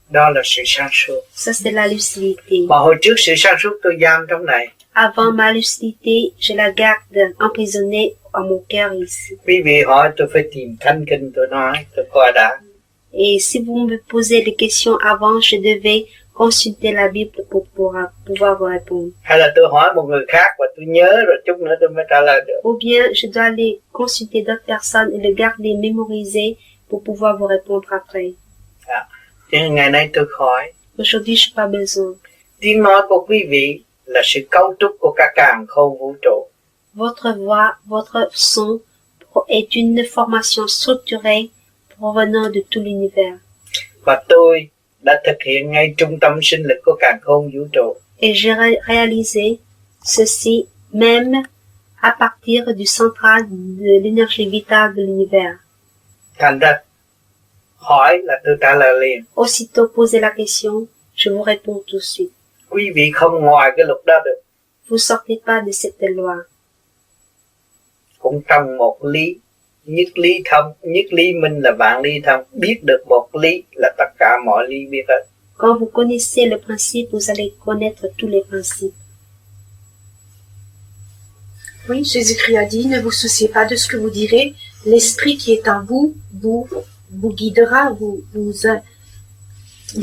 Đó là sự sáng suốt. Ça, c'est la lucidité. Mà hồi trước sự sáng suốt tôi giam trong này. Avant ma lucidité, je la garde emprisonnée à mon cœur ici. Quý vị hỏi tôi phải tìm thánh kinh, tôi nói, tôi coi đã. Et si vous me posez des questions avant, je devais consulter la Bible pour pouvoir vous répondre. Hay là tôi hỏi một người khác và tôi nhớ rồi chút nữa tôi mới trả lời được. Ou bien je dois aller consulter d'autres personnes et le garder, mémoriser pour pouvoir vous répondre après. Nhưng ngày nay tôi khỏi. Aujourd'hui, je n'ai pas besoin. Tiếng nói của quý vị là sự cấu trúc của cả càn khôn vũ trụ. Votre voix, votre son est une formation structurée provenant de tout l'univers. Và tôi đã thực hiện ngay trung tâm sinh lực của càn khôn vũ trụ. Et j'ai réalisé ceci même à partir du central de l'énergie vitale de l'univers. Thành ra hỏi là tôi trả lời liền. Aussitôt posez la question, je vous réponds tout de suite. Quý vị không ngoài cái luật đó được. Vous sortez pas de cette loi. Cũng trong một lý, nhất lý thông, nhất lý minh là vạn lý thông. Biết được một lý là tất cả mọi lý biết hết. Quand vous connaissez le principe, vous allez connaître tous les principes. Oui, Jésus-Christ a dit, ne vous souciez pas de ce que vous direz. L'esprit qui est en vous, vous guidera, vous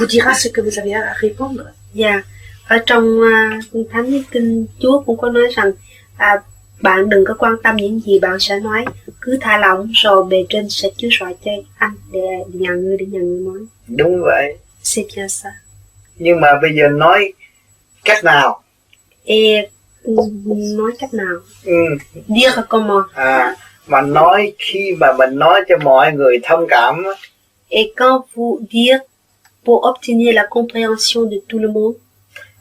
dira ce que vous avez à répondre. Yeah. Ở trong Thánh Kinh, Chúa cũng có nói rằng bạn đừng có quan tâm những gì bạn sẽ nói, cứ thả lỏng rồi bề trên sẽ chiếu rọi cho anh để nhờ người nói. Đúng vậy. C'est bien ça. Nhưng mà bây giờ nói cách nào? Et nói cách nào? Dire comment? Mà nói khi mà mình nói cho mọi người thông cảm. Et quand vous dire pour obtenir la compréhension de tout le monde.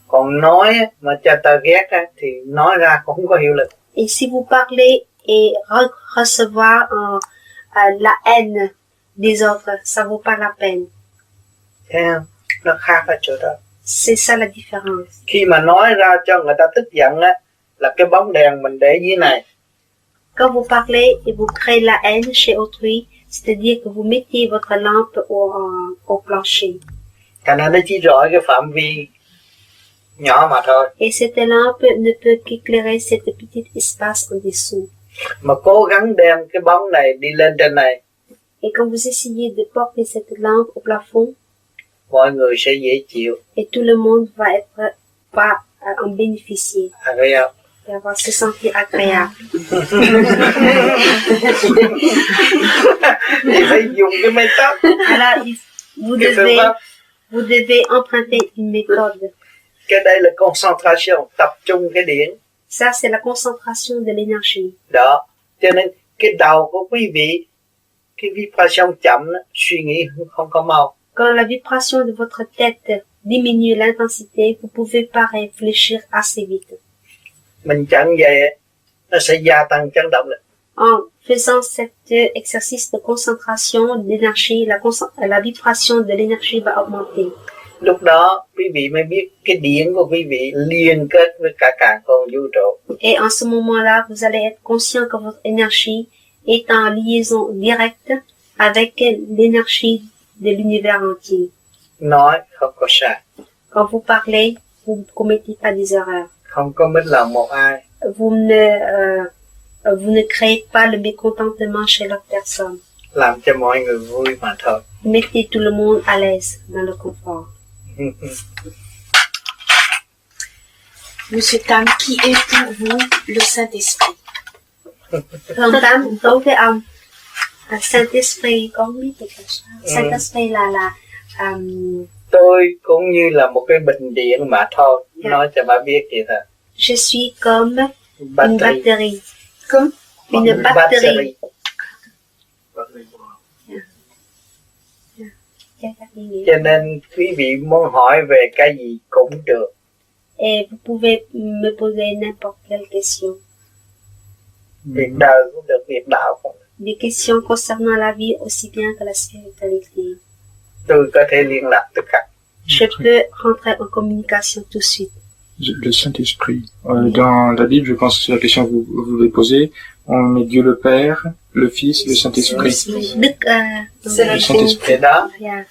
Còn nói mà cho ta ghét thì nói ra cũng không có hiệu lực. Et si vous parlez et recevoir la haine des autres, ça vaut pas la peine. Thấy không? Nó khác ở chỗ đó. C'est ça la différence. Khi mà nói ra cho người ta tức giận là cái bóng đèn mình để dưới này. Quand vous parlez et vous créez la haine chez autrui, c'est-à-dire que vous mettez votre lampe au plancher. Thành ra nó chỉ rọi cái phạm vi nhỏ mà thôi. Et cette lampe ne peut qu'éclairer cet petit espace en dessous. Mà cố gắng đem cái bóng này đi lên trên này. Et quand vous essayez de porter cette lampe au plafond, mọi người sẽ dễ chịu. Et tout le monde va en bénéficier. Agréable. Et va se sentir agréable. Il phải dùng cái méthode. Alors, vous devez emprunter une méthode. Cái đây là concentration, tập trung cái điển. Ça, c'est la concentration de l'énergie. Đó, cho nên cái đầu của quý vị, cái vibration chậm, suy nghĩ không có mau. Quand la vibration de votre tête diminue l'intensité, vous pouvez pas réfléchir assez vite. Mình chậm vậy, nó sẽ gia tăng chấn động lực. En faisant cet exercice de concentration d'énergie, la vibration de l'énergie va augmenter. Lúc đó quý vị mới biết cái điển của quý vị liên kết với cả con vũ trụ. Et en ce moment-là, vous allez être conscient que votre énergie est en liaison directe avec l'énergie de l'univers entier. Nói không có sai, Quand vous parlez, vous ne commettez pas des erreurs. không có mít lòng một ai. Vous ne créez pas le mécontentement chez l'autre personne. Làm cho mọi người vui mà thôi. Mettez tout le monde à l'aise dans le confort. Monsieur Tam, qui est pour vous le Saint-Esprit? Thưa ông Tám, đối với ông, Saint-Esprit có biết gì cả sao? Saint-Esprit là Tôi cũng như là một cái bình điện mà thôi. Nói cho bà biết vậy thôi. je suis comme une Batterie. batterie. Comme une batterie. Cho nên quý vị muốn hỏi về cái gì cũng được. Et vous pouvez me poser n'importe quelle question. Việc đời cũng được, việc đạo cũng được. Des questions concernant la vie aussi bien que la spiritualité. Tôi có thể liên lạc tất cả. Je peux rentrer en communication tout de suite. Le Saint-Esprit. Dans la Bible, je pense que c'est la question que vous voulez poser. On met Dieu le Père, le Fils et le Saint-Esprit. Đức C'est la Le Saint-Esprit. Thì đó, yeah.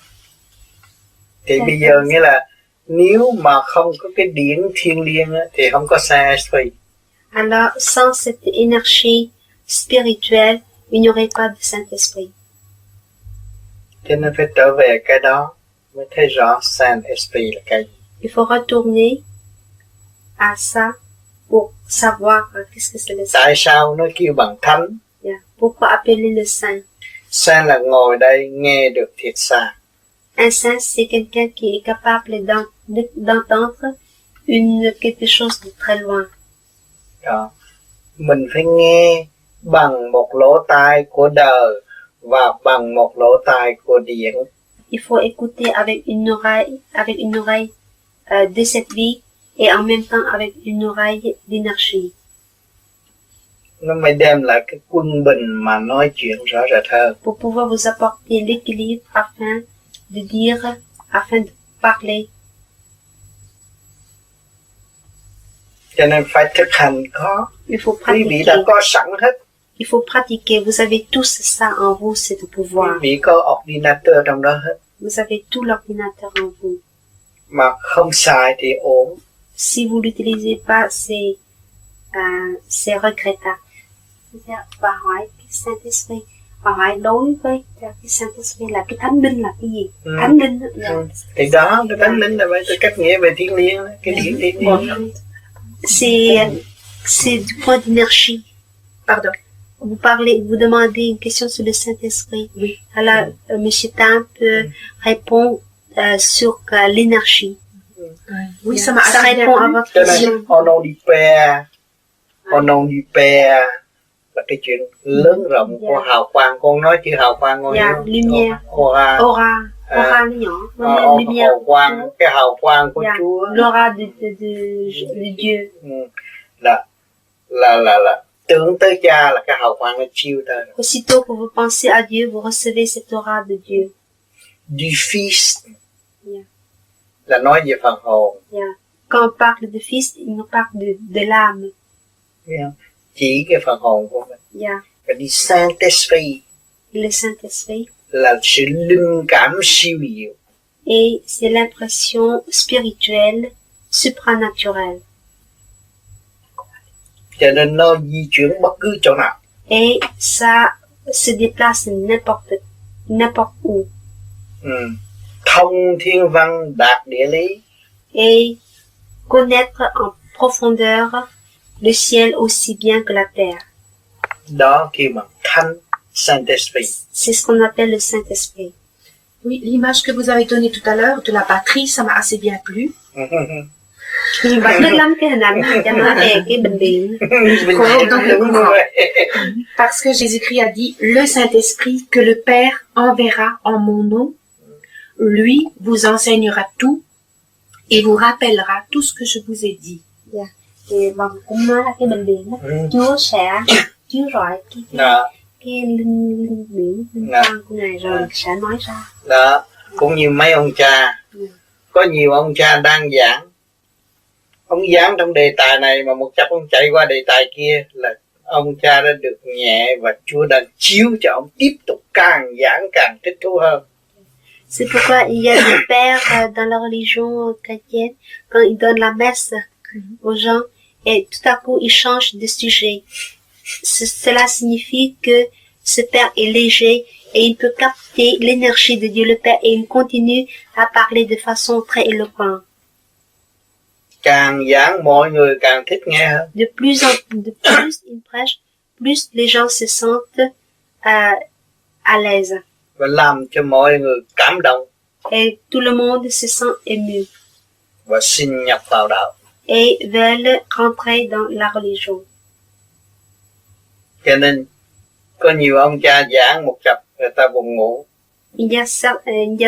thì bây giờ nghĩa là nếu mà không có cái điển thiên liêng á, thì không có Saint-Esprit. Alors, sans cette énergie spirituelle, il n'y aurait pas de Saint-Esprit. Cho nên phải trở về cái đó mới thấy rõ Saint-Esprit là cái gì. Il faut retourner à ça pour savoir qu'est-ce que c'est le Saint. Tại sao nó kêu bằng thánh? Yeah. Pourquoi appeler le Saint? Saint là ngồi đây nghe được thiệt xa. Un saint, c'est quelqu'un qui est capable d'entendre quelque chose de très loin. Đó. Mình phải nghe bằng một lỗ tai của đời và bằng một lỗ tai của điển. Il faut écouter avec une oreille de cette vie et en même temps avec une oreille d'énergie. Nó mới đem lại cái quân bình mà nói chuyện rõ rệt hơn. Pour pouvoir vous apporter l'équilibre afin de dire, afin de parler. Cho nên phải thực hành có. Il faut Quý vị pratiquer. đã có sẵn hết. Il faut pratiquer. Vous avez tous ça en vous, c'est de Quý pouvoir. vị có ordinateur trong đó hết. Vous avez tout l'ordinateur en vous. Mà không xài thì ổn. Si vous l'utilisez pas, c'est regrettable. Bà hỏi cái Saint-Esprit, bà hỏi đối với cái Saint-Esprit là cái thánh linh là cái gì? Thánh linh đó, là Thì đó, cái thánh linh là vậy, tôi cách nghĩa về thiên liêng, cái điển thiên liêng. c'est du point d'énergie. Pardon. Vous demandez une question sur le Saint-Esprit. Oui. Alors, Monsieur Tam peut répondre sur l'énergie. Oui, ça m'a Ça assez bien répond à plu. votre Cho nên, question. au nom du Père, au nom du Père là cái chuyện lớn rộng của hào quang. Con nói chữ hào quang con Yeah, hiểu không? lumière. Aura. Aura nó nhỏ. Lumière. Hào quang, cái hào quang của Yeah, Chúa. l'aura de Dieu. Là tưởng tới Cha là cái hào quang nó chiêu tới. Aussitôt que vous pensez à Dieu, vous recevez cette aura de Dieu. Du Fils Yeah. là nói về phần hồn. Yeah. Quand on parle de fils, on parle de l'âme. Biết không? Chỉ cái phần hồn của mình. Yeah. Và đi Saint-Esprit Le Saint-Esprit. là sự linh cảm siêu diệu. Et c'est l'impression spirituelle supranaturelle. Cho nên nó di chuyển bất cứ chỗ nào. Et ça se déplace n'importe où. Thông thiên văn đạt địa lý. Et connaître en profondeur le ciel aussi bien que la terre. Đó kêu bằng thánh Saint-Esprit. C'est ce qu'on appelle le Saint-Esprit. Oui, l'image que vous avez donnée tout à l'heure de la batterie, ça m'a assez bien plu. Bạn thích lắm cái hình ảnh này cho nó đẹp cái bình điện. Parce que Jésus-Christ a dit, le Saint-Esprit que le Père enverra en mon nom, lui vous enseignera tout et vous rappellera tout ce que je vous ai dit. Yeah. Thì bằng cũng nói là cái bình điện đó, Chúa sẽ chiếu rọi cái linh điển linh quang của Ngài rồi sẽ nói ra. Đó, cũng như mấy ông cha có nhiều ông cha đang giảng, ông giảng trong đề tài này mà một chập ông chạy qua đề tài kia là ông cha đã được nhẹ và Chúa đang chiếu cho ông tiếp tục càng giảng càng thích thú hơn. C'est pourquoi il y a des pères dans la religion chrétienne, quand ils donnent la messe aux gens, et tout à coup ils changent de sujet. Cela signifie que ce père est léger et il peut capter l'énergie de Dieu le Père et il continue à parler de façon très éloquente. Càng giảng mọi người càng thích nghe hơn. De plus il prêche, plus les gens se sentent à l'aise. Và làm cho mọi người cảm động. Et tout le monde se sent ému. Và xin nhập vào đạo. Et veulent rentrer dans la religion. Cho nên có nhiều ông cha giảng một chập người ta buồn ngủ. Il y a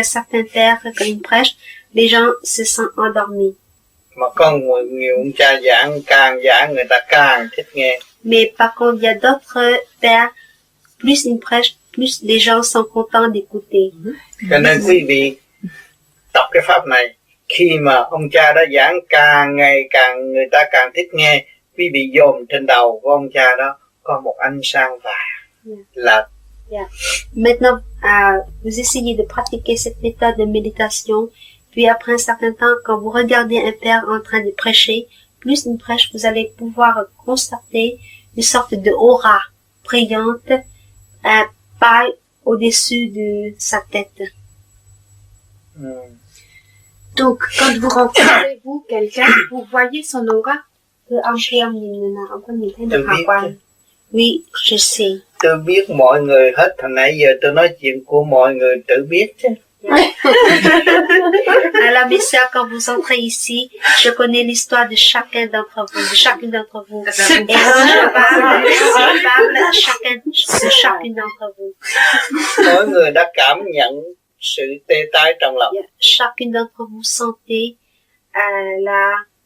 certains pères quand ils prêchent, les gens se sentent endormis. Mà có nhiều ông cha giảng người ta càng thích nghe. Mais par contre, il y a d'autres pères, plus ils prêchent, plus les gens sont contents d'écouter. Cho nên quý vị tập cái pháp này, khi mà ông cha đã giảng càng ngày càng người ta càng thích nghe, quý vị dồn trên đầu của ông cha đó có một ánh sáng vàng là. Maintenant, vous essayez de pratiquer cette méthode de méditation, puis après un certain temps, quand vous regardez un père en train de prêcher, plus il prêche, vous allez pouvoir constater une sorte de aura brillante, pâle au-dessus de sa tête. Donc, quand vous rencontrez quelqu'un, vous voyez son aura. Oui, je sais. Tôi biết mọi người hết, hồi nãy giờ tôi nói chuyện của mọi người tự biết chứ. Alors, mes sœurs, quand vous entrez ici, je connais l'histoire de chacun d'entre vous, de chacune d'entre vous. Et je parle de chacune d'entre vous. Mỗi người đã cảm nhận sự tê tái trong lòng. Chacune d'entre vous sentez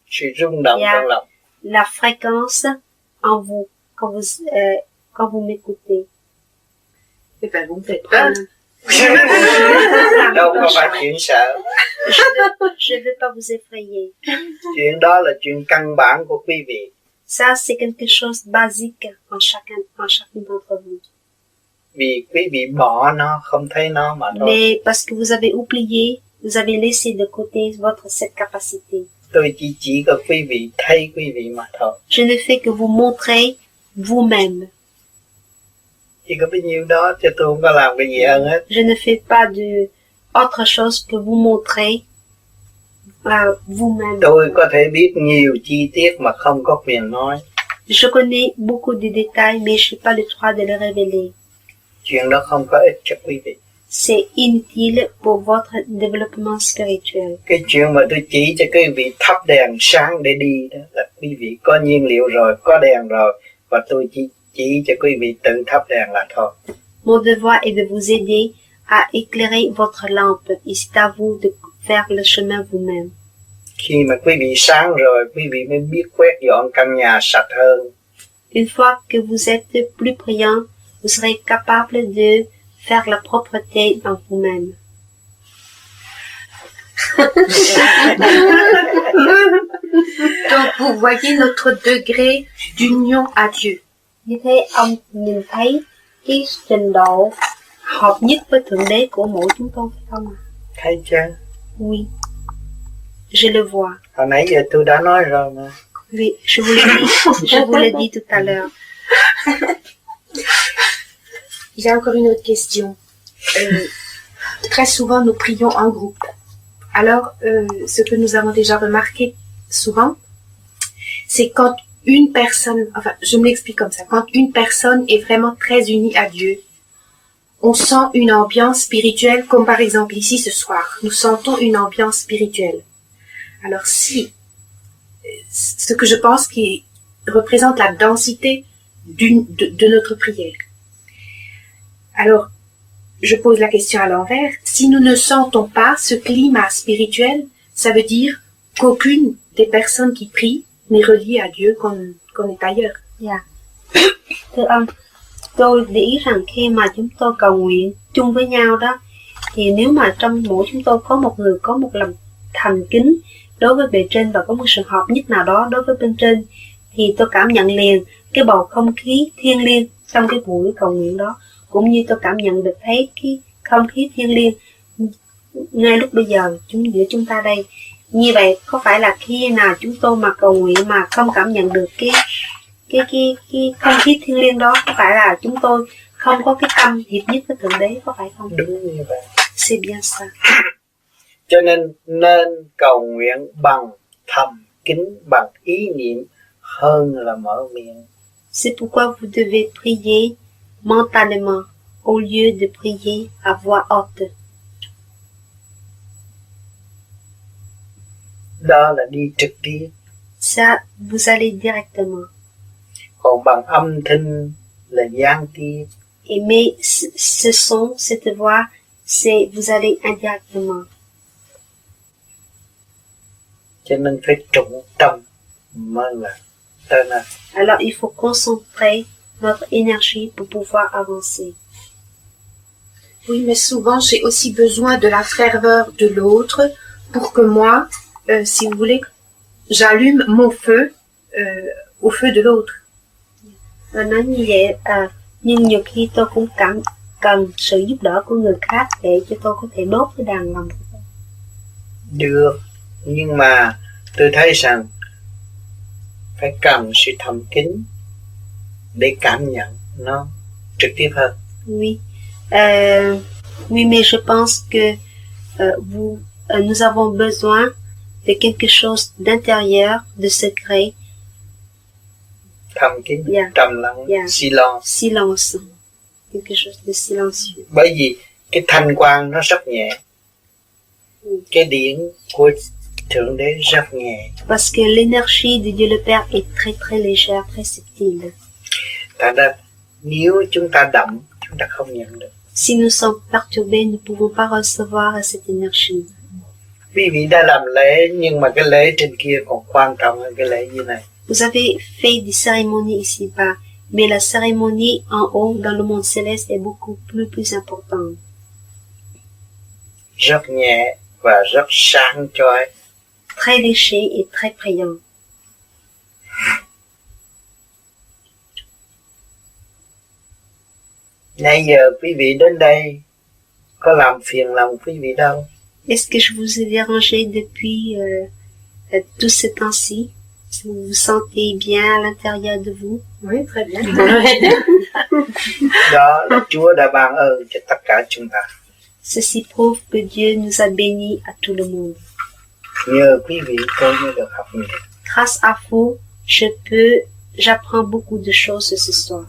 sự rung động trong lòng. La fréquence en vous quand vous m'écoutez. Et ben, vous me faites peur. Đâu có phải chuyện sợ. Je veux pas vous effrayer. Chuyện đó là chuyện căn bản của quý vị. Ça, c'est quelque chose basique en chacune d'entre vous. Vì quý vị bỏ nó, không thấy nó mà thôi. Mais parce que vous avez oublié, vous avez laissé de côté cette capacité. Tôi chỉ có quý vị thấy quý vị mà thôi. Je ne fais que vous montrer vous-même. Chỉ có bấy nhiêu đó, chứ tôi không có làm cái gì hơn hết. Je ne fais pas de autre chose que vous montrer vous-même. Tôi có thể biết nhiều chi tiết mà không có quyền nói. Je connais beaucoup de détails, mais je n'ai pas le droit de les révéler. Chuyện đó không có ích cho quý vị. C'est inutile pour votre développement spirituel. Cái chuyện mà tôi chỉ cho quý vị thắp đèn sáng để đi đó là quý vị có nhiên liệu rồi, có đèn rồi, và tôi chỉ cho quý vị tự thắp đèn là thôi. Mon devoir est de vous aider à éclairer votre lampe, et c'est à vous de faire le chemin vous-même. Khi mà quý vị sáng rồi, quý vị mới biết quét dọn căn nhà sạch hơn. Une fois que vous êtes plus brillant, vous serez capable de faire la propreté en vous-même. Donc, vous voyez notre degré d'union à Dieu. Như thế ông nhìn thấy cái trình độ hợp nhất với Thượng Đế của mỗi chúng tôi phải không ạ? Thấy chưa? Oui, je le vois. Hồi nãy giờ tôi đã nói rồi mà. Oui, je vous l'ai dit tout à l'heure. J'ai encore une autre question. Très souvent, nous prions en groupe. Alors, ce que nous avons déjà remarqué souvent, c'est quand une personne, enfin, je m'explique comme ça, quand une personne est vraiment très unie à Dieu, on sent une ambiance spirituelle, comme par exemple ici ce soir, nous sentons une ambiance spirituelle. Alors si, ce que je pense qui représente la densité de notre prière. Alors, je pose la question à l'envers. Si nous ne sentons pas ce climat spirituel, ça veut dire qu'aucune des personnes qui prient n'est reliée à Dieu qu'on est ailleurs. Dạ. Thưa ông, tôi để ý rằng khi mà chúng tôi cầu nguyện chung với nhau đó, thì nếu mà trong mỗi chúng tôi có một người có một lòng thành kính đối với bề trên và có một sự hợp nhất nào đó đối với bên trên, thì tôi cảm nhận liền cái bầu không khí thiêng liêng trong cái buổi cầu nguyện đó, cũng như tôi cảm nhận được thấy cái không khí thiêng liêng ngay lúc bây giờ giữa chúng ta đây. Như vậy có phải là khi nào chúng tôi mà cầu nguyện mà không cảm nhận được cái không khí thiêng liêng đó, có phải là chúng tôi không có cái tâm hiệp nhất với Thượng Đế, có phải không? Đúng như vậy. C'est bien ça. Cho nên cầu nguyện bằng thầm kín, bằng ý niệm hơn là mở miệng. C'est pourquoi vous devez prier mentalement au lieu de prier à voix haute. Đó là đi trực tiếp. Ça, vous allez directement. Còn bằng âm thanh là gián tiếp. Et mais ce son, cette voix, c'est vous allez indirectement. Cho nên phải trụ tâm mới là tới nơi. Alors il faut concentrer notre énergie pour pouvoir avancer. Oui, mais souvent j'ai aussi besoin de la ferveur de l'autre pour que moi, si vous voulez, j'allume mon feu au feu de l'autre. Và nói như vậy, nhưng nhiều khi tôi cũng cần sự giúp đỡ của người khác để cho tôi có thể đốt cái đàn lòng. Được, nhưng mà tôi thấy rằng phải cần sự thầm kín để cảm nhận nó trực tiếp hơn. Oui, oui, mais je pense que nous avons besoin de quelque chose d'intérieur, de secret. Thầm kín, Yeah. trầm lặng, Yeah. silence. Silence, quelque chose de silencieux. Bởi vì cái thanh quang nó rất nhẹ, cái điển của Thượng Đế rất nhẹ. Parce que l'énergie de Dieu le Père est très très légère, très subtile. Thành ra nếu chúng ta đậm, chúng ta không nhận được. Si nous sommes perturbés, nous ne pouvons pas recevoir cette énergie. Quý vị đã làm lễ, nhưng mà cái lễ trên kia còn quan trọng hơn cái lễ như này. Vous avez fait des cérémonies ici-bas, mais la cérémonie en haut, dans le monde céleste, est beaucoup plus importante. Rất nhẹ và rất sáng chói. Très léché et très brillant. Nãy giờ quý vị đến đây có làm phiền lòng quý vị đâu. Est-ce que je vous ai dérangé depuis tout ce temps-ci? Vous vous sentez bien à l'intérieur de vous? Oui, très bien. Đó là Chúa đã ban ơn cho tất cả chúng ta. Ceci prouve que Dieu nous a bénis à tout le monde. Nhờ quý vị tôi mới được học nhiều. Grâce à vous, j'apprends beaucoup de choses ce soir.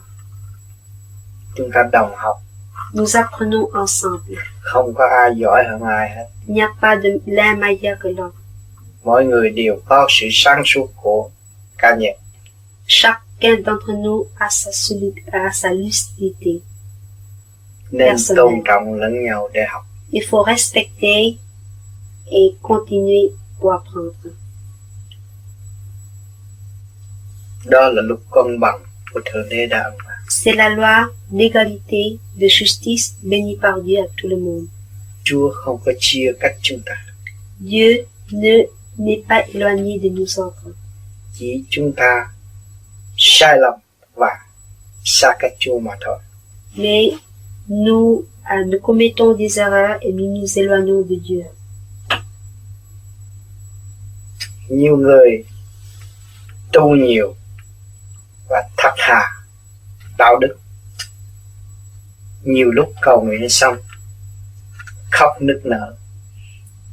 Chúng ta đồng học, Nous apprenons ensemble. không có ai giỏi hơn ai hết. Il n'y a pas de l'un meilleur que l'autre. Mỗi người đều có sự sáng suốt của cá nhân. Chacun d'entre nous a sa lucidité. Nên Personnel. tôn trọng lẫn nhau để học. Il faut respecter et continuer pour apprendre. Đó là luật công bằng của Thượng Đế đã ân ban. C'est la loi d'égalité, de justice bénie par Dieu à tout le monde. Chúa không có chia cách chúng ta. Dieu n'est pas éloigné de nous autres. Chỉ chúng ta sai lầm và xa cách Chúa mà thôi. Mais nous commettons des erreurs et nous nous éloignons de Dieu. Nhiều người tu nhiều và thật thà đạo đức, nhiều lúc cầu nguyện xong khóc nức nở.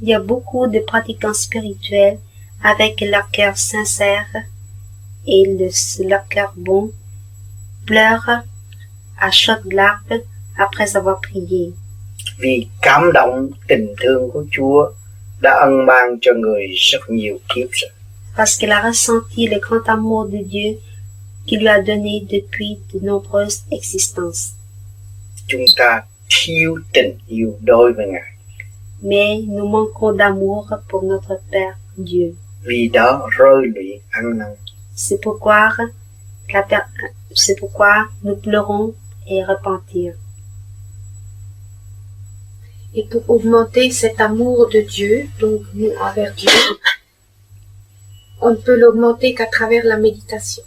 Il y a beaucoup de pratiquants spirituels avec leur cœur sincère et leur cœur bon pleurent à chaudes larmes après avoir prié. Vì cảm động tình thương của Chúa đã ân ban cho người rất nhiều kiếp rồi. Parce qu'elle a ressenti le grand amour de Dieu qui lui a donné depuis de nombreuses existences. Chúng ta thiếu tình yêu đối với Ngài. Mais nous manquons d'amour pour notre Père Dieu. Vì đó rơi lụy ăn năn. C'est pourquoi nous pleurons et repentir. Et pour augmenter cet amour de Dieu, donc nous envers Dieu, on ne peut l'augmenter qu'à travers la méditation.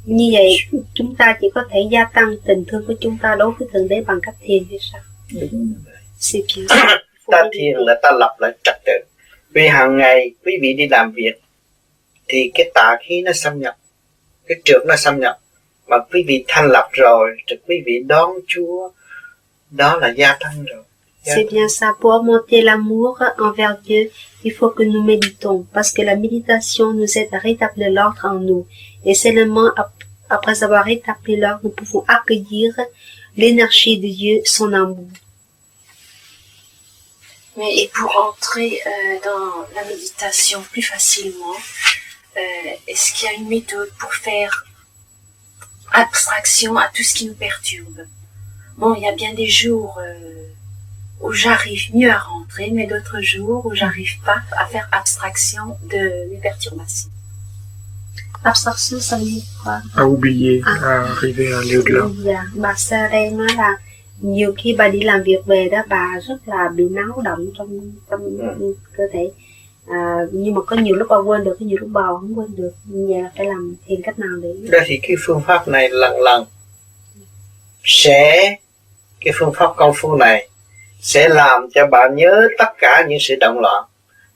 Như vậy, chúng ta chỉ có thể gia tăng tình thương của chúng ta đối với Thượng Đế bằng cách thiền hay sao? Đúng vậy. C'est bien. Ta thiền là ta lập lại trật tự. Vì hàng ngày quý vị đi làm việc thì cái tà khí nó xâm nhập, cái trượt nó xâm nhập. Mà quý vị thanh lập rồi thì quý vị đón Chúa, đó là gia tăng rồi. C'est bien ça. Pour augmenter l'amour envers Dieu, il faut que nous méditons, parce que la méditation nous aide à rétablir l'ordre en nous. Et seulement après avoir rétabli l'ordre, nous pouvons accueillir l'énergie de Dieu, son amour. Mais et pour entrer dans la méditation plus facilement, est-ce qu'il y a une méthode pour faire abstraction à tout ce qui nous perturbe? Bon, il y a bien des jours où j'arrive mieux à rentrer, mais d'autres jours où j'arrive pas à faire abstraction de mes perturbations. Abstraction, ça veut dire quoi? À oublier, à arriver à aller au-delà. Dạ, bà Sarah nói là nhiều khi bà đi làm việc về đó, bà rất là bị náo động trong cơ thể. Nhưng mà có nhiều lúc bà quên được, có nhiều lúc bà không quên được. Như vậy là phải làm thiền cách nào để... Đó thì cái phương pháp này lần cái phương pháp công phu này sẽ làm cho bạn nhớ tất cả những sự động loạn.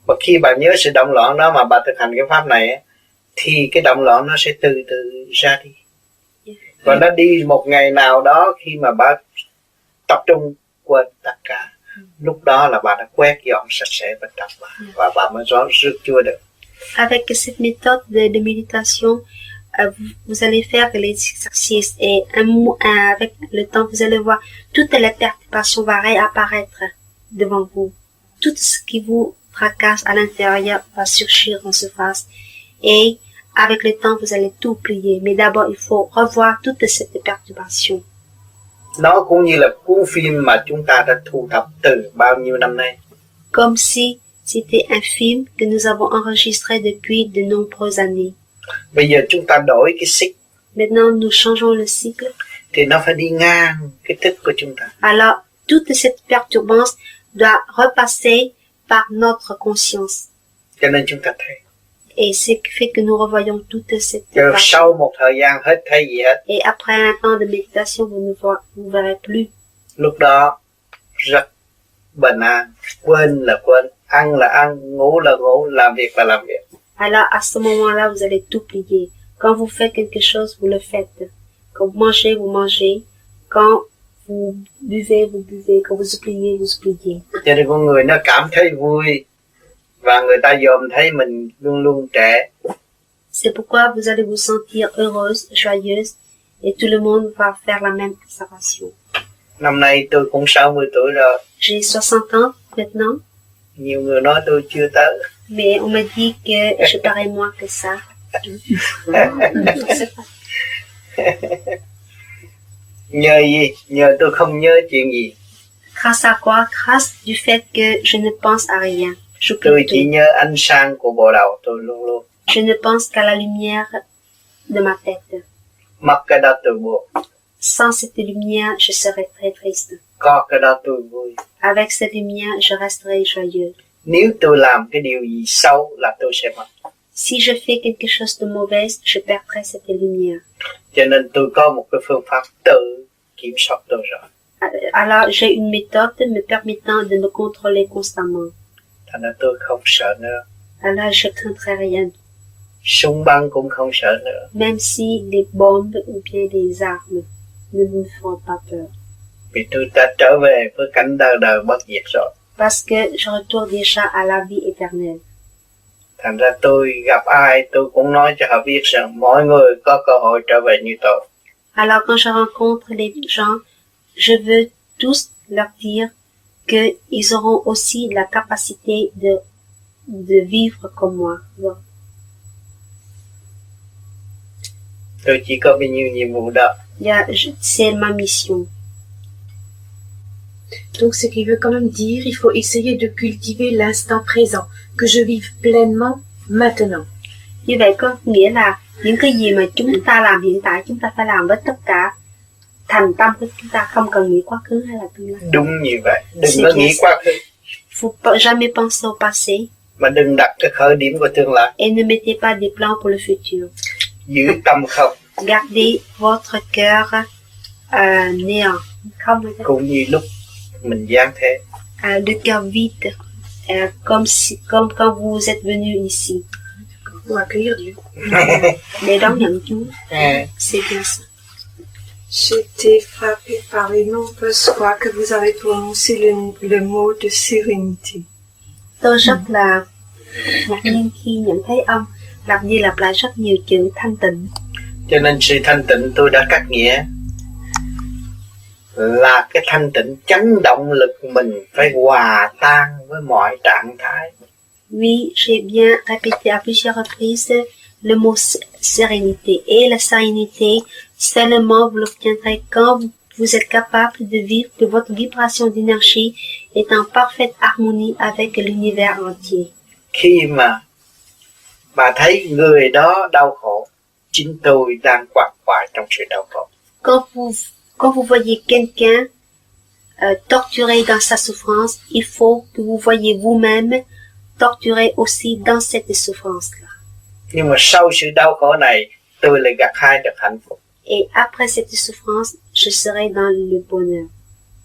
Và khi bạn nhớ sự động loạn đó mà bạn thực hành cái pháp này thì cái động loạn nó sẽ từ từ ra đi. Và nó đi một ngày nào đó khi mà bạn tập trung quên tất cả, lúc đó là bạn đã quét dọn sạch sẽ bên trong bạn và bạn mới rước Chúa được. Avec cette méthode de méditation, vous allez faire les exercices et avec le temps, vous allez voir toutes les perturbations va réapparaître devant vous. Tout ce qui vous tracasse à l'intérieur va surgir en surface. Et avec le temps, vous allez tout oublier. Mais d'abord, il faut revoir toutes ces perturbations. Nó cũng như là cuốn phim mà chúng ta đã thu thập từ bao nhiêu năm nay. Comme si c'était un film que nous avons enregistré depuis de nombreuses années. Bây giờ chúng ta đổi cái xích. Maintenant, nous changeons le cycle. Thì nó phải đi ngang cái thức của chúng ta. Alors, toute cette perturbance doit repasser par notre conscience. Cho nên chúng ta thấy. Et c'est ce qui fait que nous revoyons toute cette Rồi sau một thời gian hết thấy gì hết. Et après un temps de méditation, vous ne verrez plus. Lúc đó rất bình an, quên là quên, ăn là ăn, ngủ là ngủ, làm việc là làm việc. Alors à ce moment-là, vous allez tout plier. Quand vous faites quelque chose, vous le faites. Quand vous mangez. Quand vous buvez. Quand vous oubliez, vous oubliez. Cho nên con người nó cảm thấy vui và người ta dòm thấy mình luôn luôn trẻ. C'est pourquoi vous allez vous sentir heureuse, joyeuse, et tout le monde va faire la même observation. Năm nay tôi cũng 60 tuổi rồi. J'ai 60 ans maintenant. Nhiều người nói tôi chưa tới. Mais on m'a dit que je parais moins que ça. Nhờ gì? Nhờ tôi không nhớ chuyện gì. Grâce à quoi? Grâce du fait que je ne pense à rien. Tôi chỉ nhớ ánh sáng của bộ đầu tôi luôn luôn. Je ne pense qu'à la lumière de ma tête. Mất cái đó tôi buồn. Sans cette lumière, je serais très triste. Có cái đó tôi vui. Avec cette lumière, je resterai joyeux. Nếu tôi làm cái điều gì xấu là tôi sẽ mất. Si je fais quelque chose de mauvais, je perdrai cette lumière. Cho nên tôi có một cái phương pháp tự kiểm soát tôi rồi. Alors, j'ai une méthode me permettant de me contrôler constamment. Thành ra tôi không sợ nữa. Alors, je craindrai rien. Súng bắn cũng không sợ nữa. Même si les bombes ou bien les armes ne me font pas peur. Vì tôi đã trở về với cảnh đời đời bất diệt rồi. Parce que je retourne déjà à la vie éternelle. Thành ra tôi gặp ai tôi cũng nói cho họ biết rằng mọi người có cơ hội trở về như tôi. Alors quand je rencontre les gens, je veux tous leur dire qu'ils auront aussi la capacité de vivre comme moi. Tôi chỉ có bao nhiêu nhiệm vụ đó. C'est ma mission. Donc ce qui veut quand même dire, il faut essayer de cultiver l'instant présent, que je vive pleinement maintenant. Như vậy có nghĩa là những cái gì mà chúng ta làm hiện tại chúng ta phải làm với tất cả thành tâm của chúng ta không cần nghĩ quá khứ hay là tương lai. Đúng như vậy, đừng C'est có bien nghĩ ça. quá khứ, Faut jamais penser au passé mà đừng đặt cái khởi điểm của tương lai. et ne mettez pas des plans pour le futur. Giữ tâm không, Gardez votre cœur néant, không hay cũng như lúc mình giáng thế. le cœur vide, comme quand vous êtes venu ici, Pour accueillir Dieu. để đón nhận Chúa. À, C'est bien ça. J'étais frappée par les nombreuses fois que vous avez prononcé le mot de sérénité. Tôi rất là ngạc nhiên khi nhận thấy ông lặp đi lặp lại rất nhiều chữ thanh tịnh. cho nên sự thanh tịnh tôi đã cắt nghĩa là cái thanh tịnh chấn động lực mình phải hòa tan với mọi trạng thái. Oui, j'ai bien répété à plusieurs reprises le mot sérénité. Et la sérénité, seulement vous l'obtiendrez quand vous êtes capable de vivre que votre vibration d'énergie est en parfaite harmonie avec l'univers entier. Khi mà bà thấy người đó đau khổ, chính tôi đang quằn quại trong sự đau khổ. Quand vous voyez quelqu'un torturé dans sa souffrance, il faut que vous voyez vous-même torturé aussi dans cette souffrance-là. Nhưng mà sau sự đau khổ này, tôi lại gặt hái được hạnh phúc. Et après cette souffrance, je serai dans le bonheur.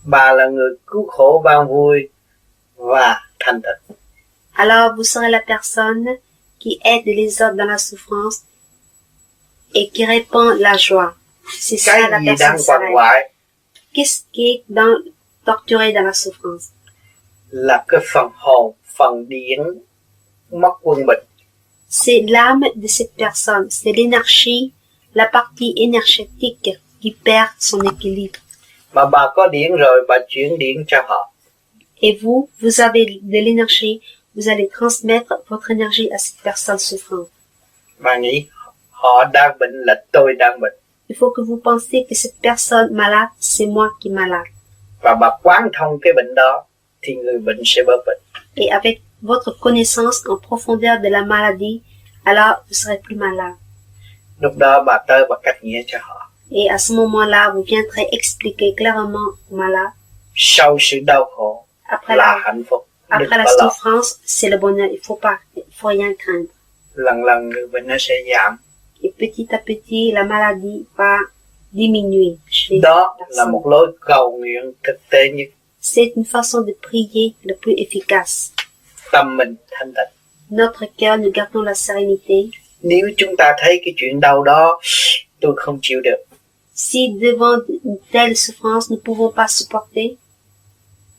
Bà là người cứu khổ ban vui và thanh tịnh. Alors vous serez la personne qui aide les autres dans la souffrance et qui répand la joie. C'est ça la Cái gì personne đang quằn sereine. quại Qu'est-ce qui est torturé dans la souffrance? là cái phần hồn, phần điển mất quân bình. C'est l'âme de cette personne, c'est l'énergie, la partie énergétique qui perd son équilibre. Mà bà có điển rồi, bà chuyển điển cho họ. Et vous avez de l'énergie, vous allez transmettre votre énergie à cette personne souffrante. Bà nghĩ họ đang bệnh là tôi đang bệnh. Il faut que vous pensiez que cette personne malade, c'est moi qui est malade. Và bà quán thông cái bệnh đó thì người bệnh sẽ bớt bệnh. Et avec votre connaissance en profondeur de la maladie, alors vous serez plus malade. Lúc đó bà tới bà cắt nghĩa cho họ. Et à ce moment-là, vous viendrez expliquer clairement aux malades. Sau sự đau khổ Après là la, hạnh phúc. après Đừng la có lo. souffrance, c'est le bonheur. Il faut rien craindre. Lần lần người bệnh nó sẽ giảm. Et petit à petit, la maladie va diminuer chez Đó la là personne. một lối cầu nguyện thực tế nhất. C'est une façon de prier le plus efficace. Tâm mình thanh tịnh. Notre cœur, nous gardons la sérénité. Nếu chúng ta thấy cái chuyện đau đó tôi không chịu được, Si devant une telle souffrance, nous ne pouvons pas supporter,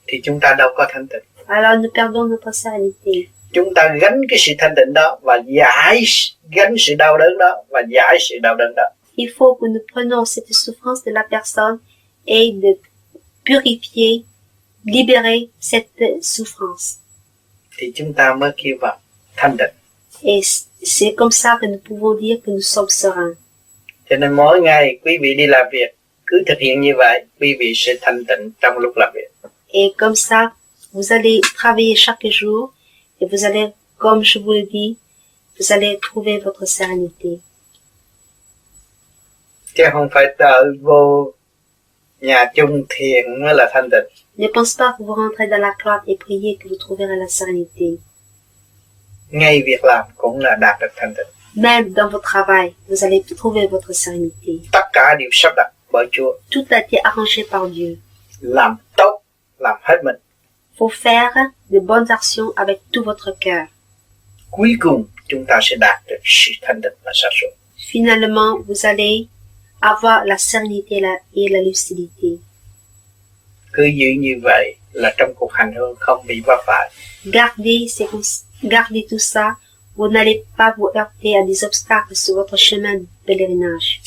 thì chúng ta đâu có thanh tịnh. alors nous perdons notre sérénité. Chúng ta gánh cái sự thanh tịnh đó và gánh sự đau đớn đó và giải sự đau đớn đó. Il faut que nous prenions cette souffrance de la personne et de purifier, libérer cette souffrance. Thì chúng ta mới kêu vào thanh tịnh. Et c'est comme ça que nous pouvons dire que nous sommes sereins. Cho nên mỗi ngày quý vị đi làm việc cứ thực hiện như vậy, quý vị sẽ thanh tịnh trong lúc làm việc. Et comme ça, vous allez travailler chaque jour et vous allez, comme je vous le dis, vous allez trouver votre sérénité. Chứ không phải tự vô nhà chung thiền mới là thanh tịnh. Ne pense pas que vous rentrez dans la cloître et priez que vous trouverez la sérénité. Ngay việc làm cũng là đạt được thanh tịnh. Même dans votre travail, vous allez trouver votre sérénité. Tất cả đều sắp đặt bởi Chúa. Tout a été arrangé par Dieu. Làm tốt, làm hết mình. Faut faire de bonnes actions avec tout votre cœur. Cuối cùng chúng ta sẽ đạt được sự thanh tịnh và sáng suốt. Finalement, vous allez avoir la sérénité et la lucidité. Cứ giữ như vậy là trong cuộc hành hương không bị vấp phải. Gardez tout ça. Vous n'allez pas vous heurter à des obstacles sur votre chemin de pèlerinage.